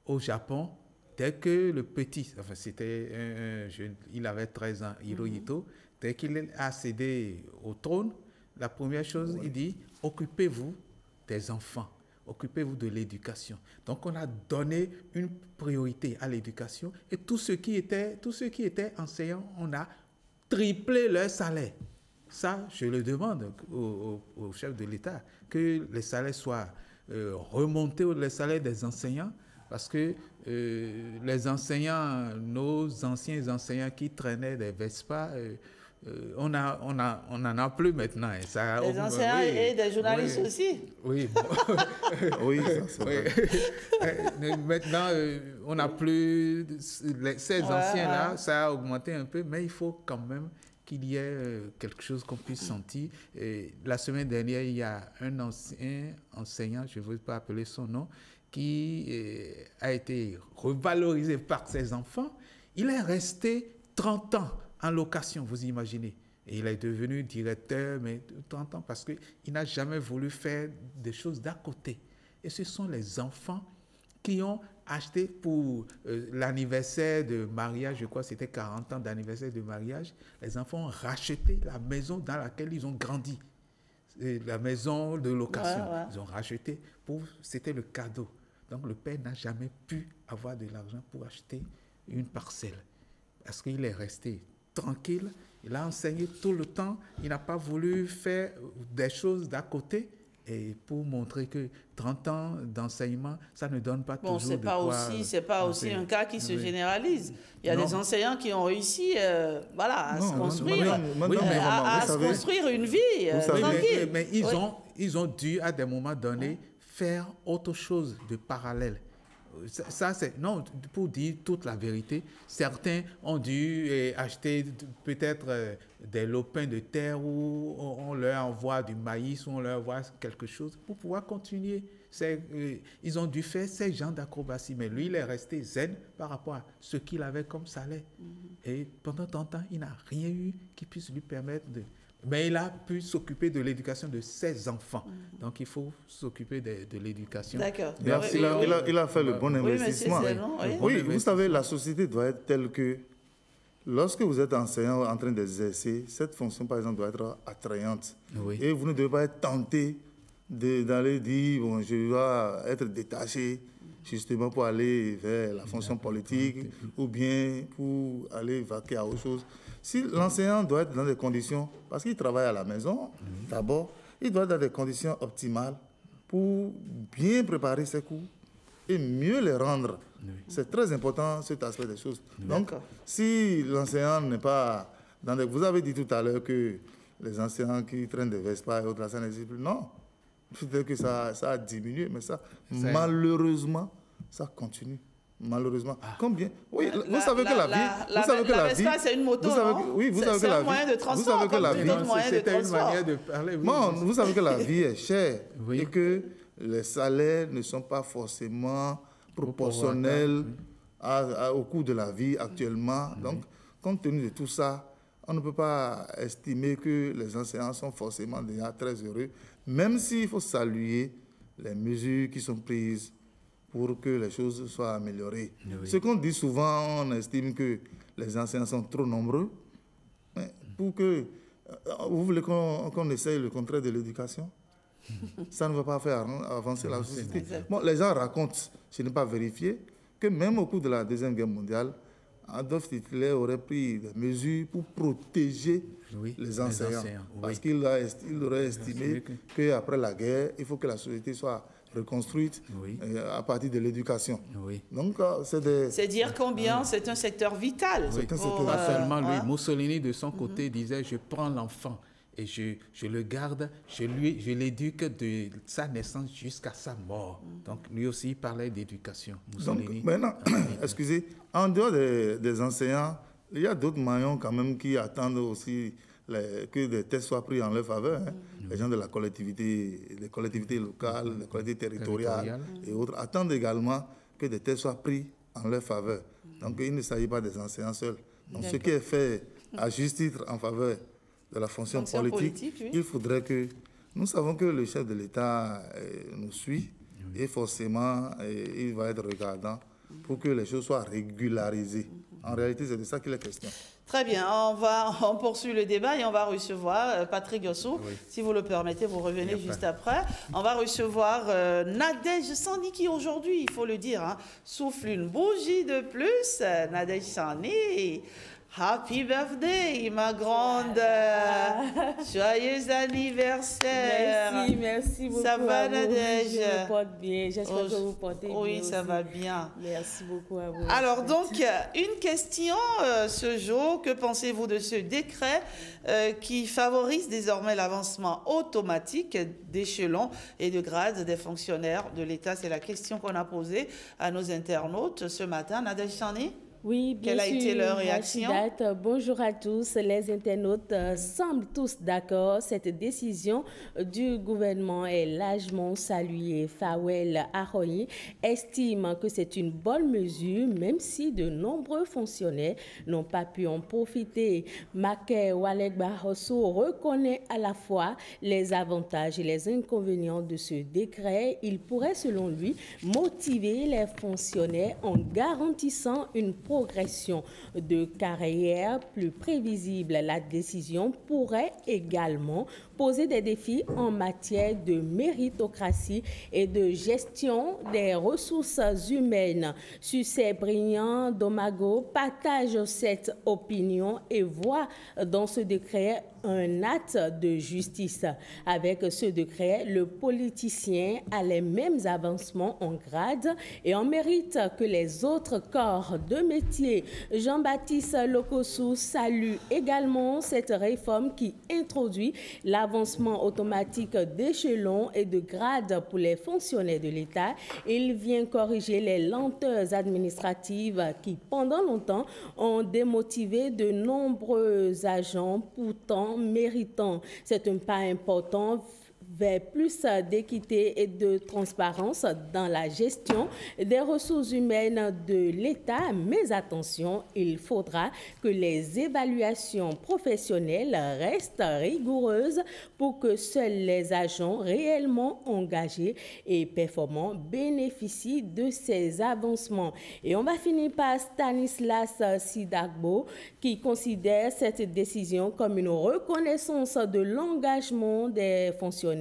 qu'au Japon, dès que le petit, enfin c'était un jeune, il avait 13 ans, Hirohito, dès qu'il a accédé au trône, la première chose, il dit, occupez-vous des enfants, occupez-vous de l'éducation. Donc on a donné une priorité à l'éducation et tous ceux qui étaient enseignants, on a triplé leur salaire. Ça, je le demande au chef de l'État, que les salaires soient remontés les salaires des enseignants, parce que les enseignants, nos anciens enseignants qui traînaient des Vespa, on en a plus maintenant. Ça, les enseignants et des journalistes aussi. Oui, oui, ça, vrai. Maintenant, on n'a plus ces anciens-là, ça a augmenté un peu, mais il faut quand même qu'il y ait quelque chose qu'on puisse sentir. Et la semaine dernière, il y a un ancien enseignant, je ne veux pas appeler son nom, qui a été revalorisé par ses enfants. Il est resté 30 ans en location, vous imaginez. Et il est devenu directeur, mais 30 ans, parce qu'il n'a jamais voulu faire des choses d'à côté. Et ce sont les enfants qui ont acheté pour l'anniversaire de mariage, je crois que c'était 40 ans d'anniversaire de mariage, les enfants ont racheté la maison dans laquelle ils ont grandi, la maison de location. Ils ont racheté, c'était le cadeau. Donc le père n'a jamais pu avoir de l'argent pour acheter une parcelle, parce qu'il est resté tranquille, il a enseigné tout le temps, il n'a pas voulu faire des choses d'à côté. Et pour montrer que 30 ans d'enseignement, ça ne donne pas toujours de quoi... C'est pas aussi un cas qui se généralise. Il y a des enseignants qui ont réussi à se construire une vie tranquille. Mais ils ont dû, à des moments donnés, faire autre chose de parallèle. Ça, c'est... Non, pour dire toute la vérité, certains ont dû acheter peut-être des lopins de terre où on leur envoie du maïs, ou on leur envoie quelque chose pour pouvoir continuer. Ils ont dû faire ces genres d'acrobatie, mais lui, il est resté zen par rapport à ce qu'il avait comme salaire. Et pendant tant de temps, il n'a rien eu qui puisse lui permettre de... Mais il a pu s'occuper de l'éducation de ses enfants. Donc, il faut s'occuper de l'éducation. D'accord. Merci. Il a fait le bon investissement. Oui, vous savez, la société doit être telle que lorsque vous êtes enseignant en train d'exercer, cette fonction, par exemple, doit être attrayante. Oui. Et vous ne devez pas être tenté d'aller dire, bon, je dois être détaché justement pour aller vers la fonction politique ou bien pour aller vaquer à autre chose. Si l'enseignant doit être dans des conditions, parce qu'il travaille à la maison, d'abord, il doit être dans des conditions optimales pour bien préparer ses cours et mieux les rendre. C'est très important, cet aspect des choses. Donc, si l'enseignant n'est pas dans des... Vous avez dit tout à l'heure que les enseignants qui traînent des Vespa et autres, ça n'existe plus. Non, peut-être que ça a diminué, mais ça, malheureusement, ça continue. Malheureusement. Combien? Oui, vous savez que la vie... Vous savez que la vie... c'est une moto, non? Oui, vous savez que la vie... moyen de transport, comme tout autre moyen de transport. C'était une manière de parler. Bon, vous savez que la vie est chère et que les salaires ne sont pas forcément proportionnels au coût de la vie actuellement. Donc, compte tenu de tout ça, on ne peut pas estimer que les enseignants sont forcément déjà très heureux, même s'il faut saluer les mesures qui sont prises pour que les choses soient améliorées. Ce qu'on dit souvent, on estime que les enseignants sont trop nombreux. Mais pour que... Vous voulez qu'on essaye le contraire de l'éducation? Ça ne va pas faire avancer la société. Bon, les gens racontent, je n'ai pas vérifié, que même au cours de la Deuxième Guerre mondiale, Adolf Hitler aurait pris des mesures pour protéger les enseignants. Parce qu'il aurait estimé qu'après la guerre, il faut que la société soit reconstruite à partir de l'éducation. Donc, c'est dire combien c'est un secteur vital. Pas seulement lui. Mussolini, de son côté, disait « Je prends l'enfant et je le garde, je l'éduque de sa naissance jusqu'à sa mort. » Donc, lui aussi, il parlait d'éducation. Donc, maintenant, excusez, en dehors des enseignants, il y a d'autres maillons quand même qui attendent aussi que des tests soient pris en leur faveur. Les gens de la collectivité, les collectivités locales, les collectivités territoriales et autres attendent également que des tests soient pris en leur faveur. Donc, il ne s'agit pas des enseignants seuls. Donc, ce qui est fait à juste titre en faveur de la fonction politique, il faudrait que... Nous savons que le chef de l'État nous suit et forcément, il va être regardant pour que les choses soient régularisées. En réalité, c'est de ça qu'il est question. Très bien, on poursuit le débat et on va recevoir Patrick Yossou. Oui. Si vous le permettez, vous revenez juste après. On va recevoir Nadège Sani qui aujourd'hui, il faut le dire, hein, souffle une bougie de plus. Nadège Sani, happy birthday, ma grande. Joyeux anniversaire. Merci beaucoup. Ça va, Nadège? Je me porte bien. J'espère que vous portez bien. Oui, ça va bien. Merci beaucoup à vous. Alors, donc, une question ce jour. Que pensez-vous de ce décret qui favorise désormais l'avancement automatique d'échelons et de grades des fonctionnaires de l'État? C'est la question qu'on a posée à nos internautes ce matin. Nadège Sani? Oui, bien sûr. Quelle a été leur réaction? Bonjour à tous. Les internautes semblent tous d'accord. Cette décision du gouvernement est largement saluée. Fawel Ahoyi estime que c'est une bonne mesure, même si de nombreux fonctionnaires n'ont pas pu en profiter. Maké Walek Bahosso reconnaît à la fois les avantages et les inconvénients de ce décret. Il pourrait, selon lui, motiver les fonctionnaires en garantissant une progression de carrière plus prévisible. La décision pourrait également poser des défis en matière de méritocratie et de gestion des ressources humaines. Succès Brillant Domago partage cette opinion et voit dans ce décret un acte de justice. Avec ce décret, le politicien a les mêmes avancements en grade et en mérite que les autres corps de métier. Jean-Baptiste Lokossou salue également cette réforme qui introduit l'avancement automatique d'échelons et de grades pour les fonctionnaires de l'État. Il vient corriger les lenteurs administratives qui, pendant longtemps, ont démotivé de nombreux agents pourtant méritants. C'est un pas important vers plus d'équité et de transparence dans la gestion des ressources humaines de l'État. Mais attention, il faudra que les évaluations professionnelles restent rigoureuses pour que seuls les agents réellement engagés et performants bénéficient de ces avancements. Et on va finir par Stanislas Sidagbo qui considère cette décision comme une reconnaissance de l'engagement des fonctionnaires.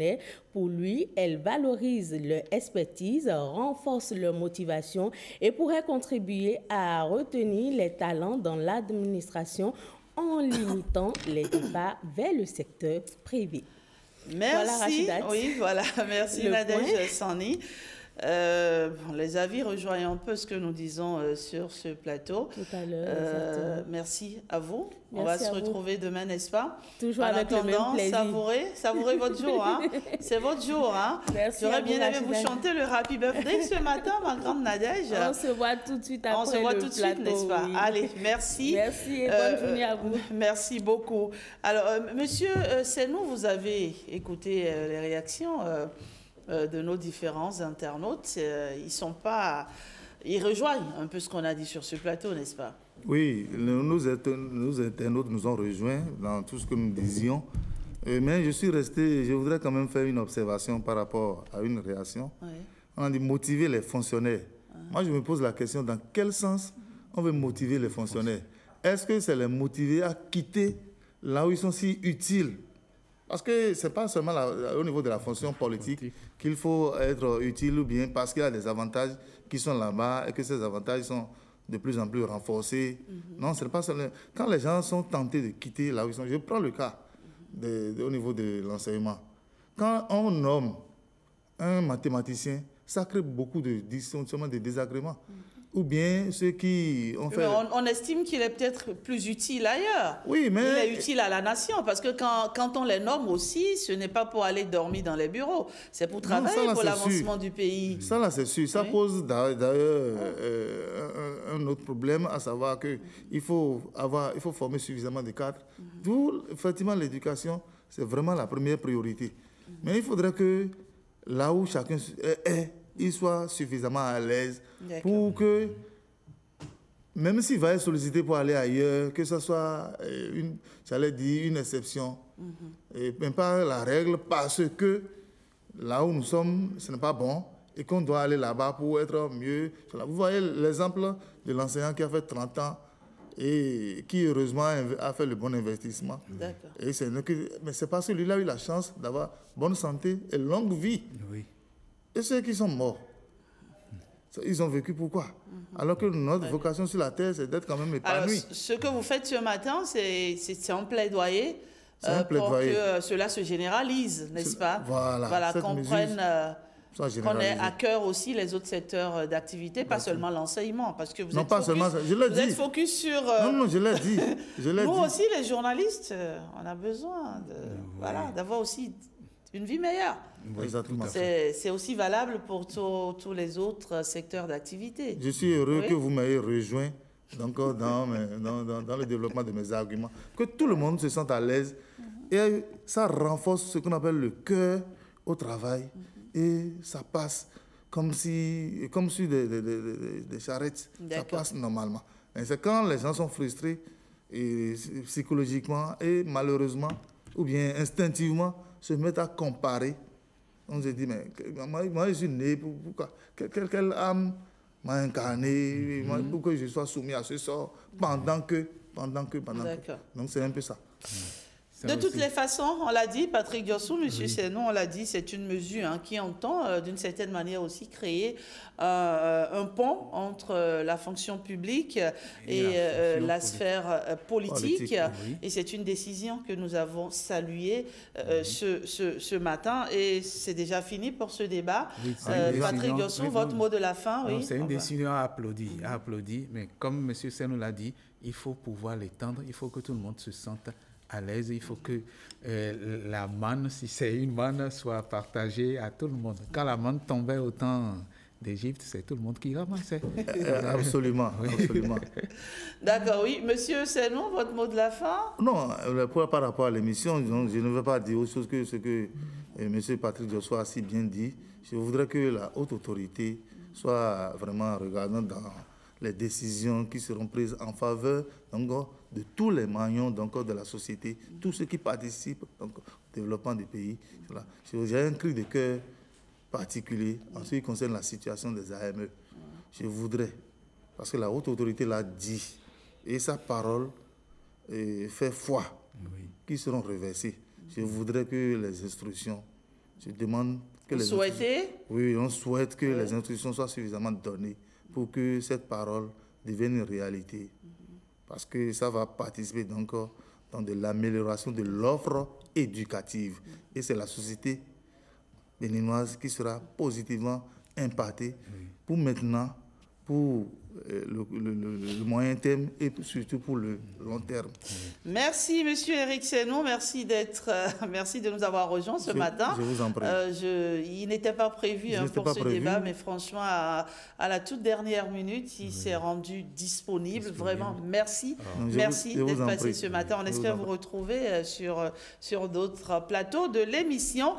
Pour lui, elle valorise leur expertise, renforce leur motivation et pourrait contribuer à retenir les talents dans l'administration en limitant les départs vers le secteur privé. Merci. Voilà, oui, voilà. Merci Nadège Sani. Les avis rejoignent un peu ce que nous disons sur ce plateau. Tout à l'heure. Merci à vous. Merci. On va se retrouver demain, n'est-ce pas? Toujours avec le même plaisir. Savourez votre jour. Hein? C'est votre jour. Hein? J'aurais bien aimé vous chanter le Happy Birthday ce matin, ma grande Nadège. On se voit tout de suite après. On se voit tout de suite, n'est-ce pas? Oui. Allez, merci. Merci et bonne journée à vous. Merci beaucoup. Alors, monsieur Senou, vous avez écouté les réactions de nos différents internautes. Ils rejoignent un peu ce qu'on a dit sur ce plateau, n'est-ce pas? Oui, nos internautes nous ont rejoints dans tout ce que nous disions. Mais je voudrais quand même faire une observation par rapport à une réaction. Oui. On a dit motiver les fonctionnaires. Moi, je me pose la question, dans quel sens on veut motiver les fonctionnaires? Est-ce que c'est les motiver à quitter là où ils sont si utiles? Parce que ce n'est pas seulement au niveau de la fonction politique qu'il faut être utile ou bien parce qu'il y a des avantages qui sont là-bas et que ces avantages sont de plus en plus renforcés. Non, ce n'est pas seulement... Quand les gens sont tentés de quitter là où ils sont, je prends le cas au niveau de l'enseignement. Quand on nomme un mathématicien, ça crée beaucoup de dysfonctionnements, de désagréments. Ou bien ceux qui ont fait... On estime qu'il est peut-être plus utile ailleurs. Oui, mais... Il est utile à la nation, parce que quand on les nomme aussi, ce n'est pas pour aller dormir dans les bureaux. C'est pour travailler pour l'avancement du pays. Ça, là, c'est sûr. Ça pose d'ailleurs un autre problème, à savoir qu'il faut former suffisamment de cadres. D'où, effectivement, l'éducation, c'est vraiment la première priorité. Mais il faudrait que là où chacun est, il soit suffisamment à l'aise pour que, même s'il va être sollicité pour aller ailleurs, que ce soit une exception, et même pas la règle, parce que là où nous sommes, ce n'est pas bon, et qu'on doit aller là-bas pour être mieux. Vous voyez l'exemple de l'enseignant qui a fait 30 ans et qui, heureusement, a fait le bon investissement. D'accord. Mais c'est parce que lui, il a eu la chance d'avoir bonne santé et longue vie. Oui. Et ceux qui sont morts, ils ont vécu pourquoi? Alors que notre vocation sur la terre, c'est d'être quand même épanoui. Alors, ce que vous faites ce matin, c'est un plaidoyer, pour que cela se généralise, n'est-ce pas? Voilà qu'on prenne... qu'on ait à cœur aussi les autres secteurs d'activité, pas seulement l'enseignement, parce que vous êtes focus sur... Non, je l'ai dit. Nous aussi, les journalistes, on a besoin d'avoir aussi une vie meilleure. Exactement. C'est aussi valable pour tous les autres secteurs d'activité. Je suis heureux que vous m'ayez rejoint dans le développement de mes arguments, que tout le monde se sente à l'aise et ça renforce ce qu'on appelle le cœur au travail. Et ça passe comme sur des charrettes. Ça passe normalement. Mais c'est quand les gens sont frustrés et psychologiquement et malheureusement ou bien instinctivement se mettent à comparer. On se dit, mais moi je suis né, pourquoi? Quelle âme m'a incarné pour que je sois soumis à ce sort pendant que. Donc c'est un peu ça. De toutes les façons, on l'a dit, Patrick Diossou, M. Senou, on l'a dit, c'est une mesure qui entend d'une certaine manière aussi créer un pont entre la fonction publique et la sphère politique. Et c'est une décision que nous avons saluée ce matin. Et c'est déjà fini pour ce débat. Patrick Diossou, votre mot de la fin, oui. C'est une décision à applaudir, mais comme M. Senou l'a dit, il faut pouvoir l'étendre, il faut que tout le monde se sente à l'aise, il faut que la manne, si c'est une manne, soit partagée à tout le monde. Quand la manne tombait au temps d'Égypte, c'est tout le monde qui ramassait. Absolument, absolument. D'accord, oui. Monsieur Senou, votre mot de la fin? Non, par rapport à l'émission, je ne veux pas dire autre chose que ce que M. Patrick Diossou a si bien dit. Je voudrais que la haute autorité soit vraiment regardante dans les décisions qui seront prises en faveur de tous les maillons de la société, tous ceux qui participent au développement du pays. J'ai un cri de cœur particulier en ce qui concerne la situation des AME. Je voudrais, parce que la haute autorité l'a dit, et sa parole fait foi, qui seront reversées. Je voudrais que les instructions, je demande que Vous souhaitez? Oui, on souhaite que les instructions soient suffisamment données pour que cette parole devienne une réalité. Parce que ça va participer dans de l'amélioration de l'offre éducative. Et c'est la société béninoise qui sera positivement impactée pour maintenant, pour le moyen terme et surtout pour le long terme. Merci, Monsieur Éric Senou. Merci de nous avoir rejoints ce matin. Je vous en prie. Il n'était pas prévu pour ce débat, mais franchement, à la toute dernière minute, il s'est rendu disponible. Vraiment, merci. Merci d'être passé ce matin. On espère vous retrouver sur d'autres plateaux de l'émission.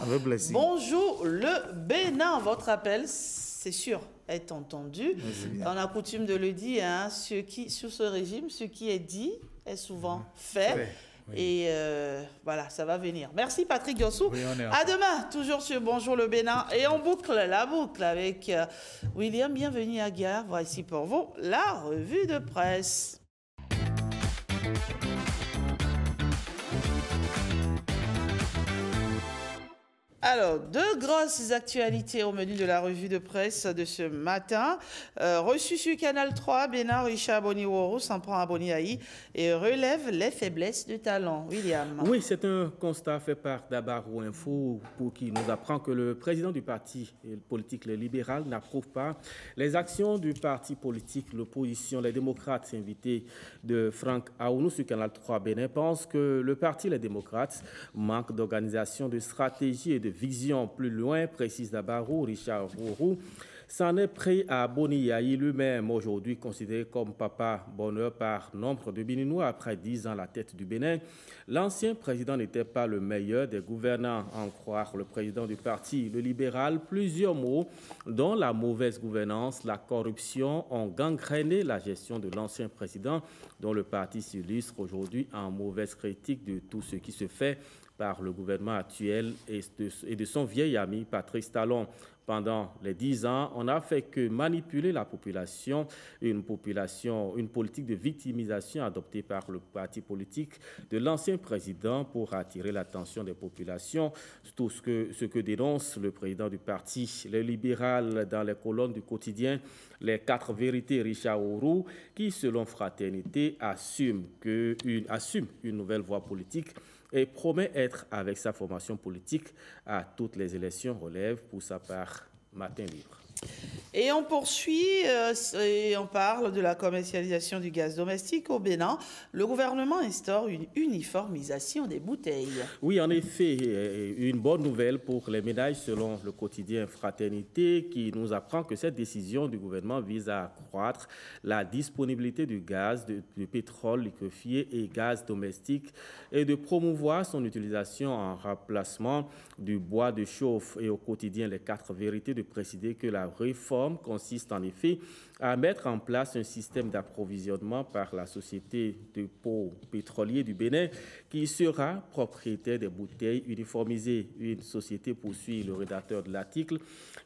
Bonjour le Bénin. Votre appel, c'est sûr, est entendu. On a coutume de le dire, sur ce régime, ce qui est dit est souvent fait. Et voilà, ça va venir. Merci Patrick Diossou. À demain, toujours sur Bonjour le Bénin. Et on boucle la boucle avec William. Bienvenue à Gare. Voici pour vous la revue de presse. Alors, deux grosses actualités au menu de la revue de presse de ce matin. Reçu sur Canal 3, Bénin, Richard Boniworo s'en prend à Boniaï et relève les faiblesses de talent. William. Oui, c'est un constat fait par Dabarou Info qui nous apprend que le président du parti politique le libéral n'approuve pas les actions du parti politique, l'opposition, les démocrates invités de Franck Aounou sur Canal 3 Bénin pense que le parti Les Démocrates manque d'organisation, de stratégie et de vision plus loin, précise Dabarou. Richard Rourou s'en est pris à Boniaï lui-même, aujourd'hui considéré comme papa bonheur par nombre de Béninois après 10 ans à la tête du Bénin. L'ancien président n'était pas le meilleur des gouvernants, à en croire le président du parti, le libéral. Plusieurs mots, dont la mauvaise gouvernance, la corruption, ont gangréné la gestion de l'ancien président, dont le parti s'illustre aujourd'hui en mauvaise critique de tout ce qui se fait par le gouvernement actuel et de son vieil ami Patrice Talon. Pendant les 10 ans, on n'a fait que manipuler la population, une politique de victimisation adoptée par le parti politique de l'ancien président pour attirer l'attention des populations. Tout ce que dénonce le président du parti, le libéral, dans les colonnes du quotidien Les 4 vérités, Richard Orou, qui, selon Fraternité, assume une nouvelle voie politique et promet être avec sa formation politique à toutes les élections, relève pour sa part Matin Libre. Et on poursuit et on parle de la commercialisation du gaz domestique au Bénin. Le gouvernement instaure une uniformisation des bouteilles. Oui, en effet, une bonne nouvelle pour les ménages selon le quotidien Fraternité qui nous apprend que cette décision du gouvernement vise à accroître la disponibilité du gaz, du pétrole liquéfié et gaz domestique et de promouvoir son utilisation en remplacement du bois de chauffe. Et au quotidien Les 4 vérités de préciser que la réforme consiste en effet à mettre en place un système d'approvisionnement par la Société de Dépôts pétroliers du Bénin qui sera propriétaire des bouteilles uniformisées. Une société, poursuit le rédacteur de l'article,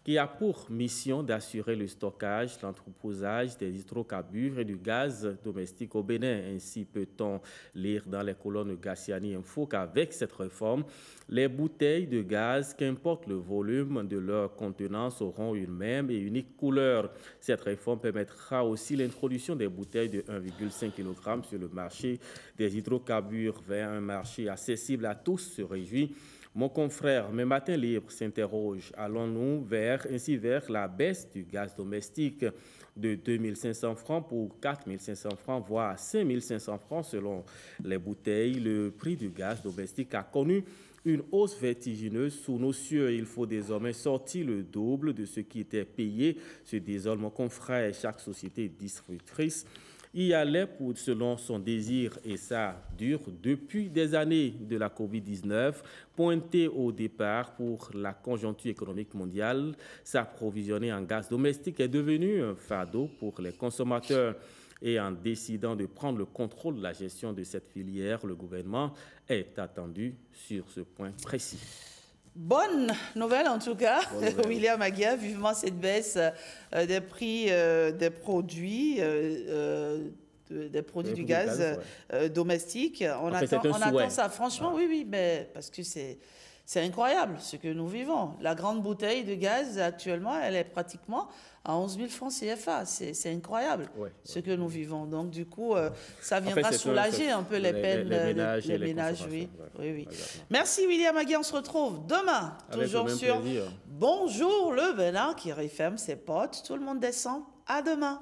qui a pour mission d'assurer le stockage, l'entreposage des hydrocarbures et du gaz domestique au Bénin. Ainsi peut-on lire dans les colonnes Gassiani Info qu'avec cette réforme, les bouteilles de gaz, qu'importe le volume de leur contenance, auront une même et unique couleur. Cette réforme permettra aussi l'introduction des bouteilles de 1,5 kg sur le marché des hydrocarbures vers un marché accessible à tous, se réjouit mon confrère. Mais Matin Libre s'interroge, allons-nous ainsi vers la baisse du gaz domestique de 2 500 francs pour 4 500 francs, voire 5 500 francs selon les bouteilles? Le prix du gaz domestique a connu une hausse vertigineuse sous nos cieux. Il faut désormais sortir le double de ce qui était payé. Se désole mon confrère. Chaque société distributrice y allait selon son désir et ça dure depuis des années de la Covid-19. Pointé au départ pour la conjoncture économique mondiale, s'approvisionner en gaz domestique est devenu un fardeau pour les consommateurs. Et en décidant de prendre le contrôle de la gestion de cette filière, le gouvernement est attendu sur ce point précis. Bonne nouvelle en tout cas, William Aguia, vivement cette baisse des prix des produits du gaz domestique. On attend ça, franchement, oui, mais parce que c'est incroyable ce que nous vivons. La grande bouteille de gaz, actuellement, elle est pratiquement à 11 000 francs CFA. C'est incroyable ce que nous vivons. Donc, du coup, ça viendra soulager un peu les peines des ménages. Oui. Merci, William Aguia. On se retrouve demain, toujours sur Bonjour le Bénin, qui referme ses portes. Tout le monde descend. À demain.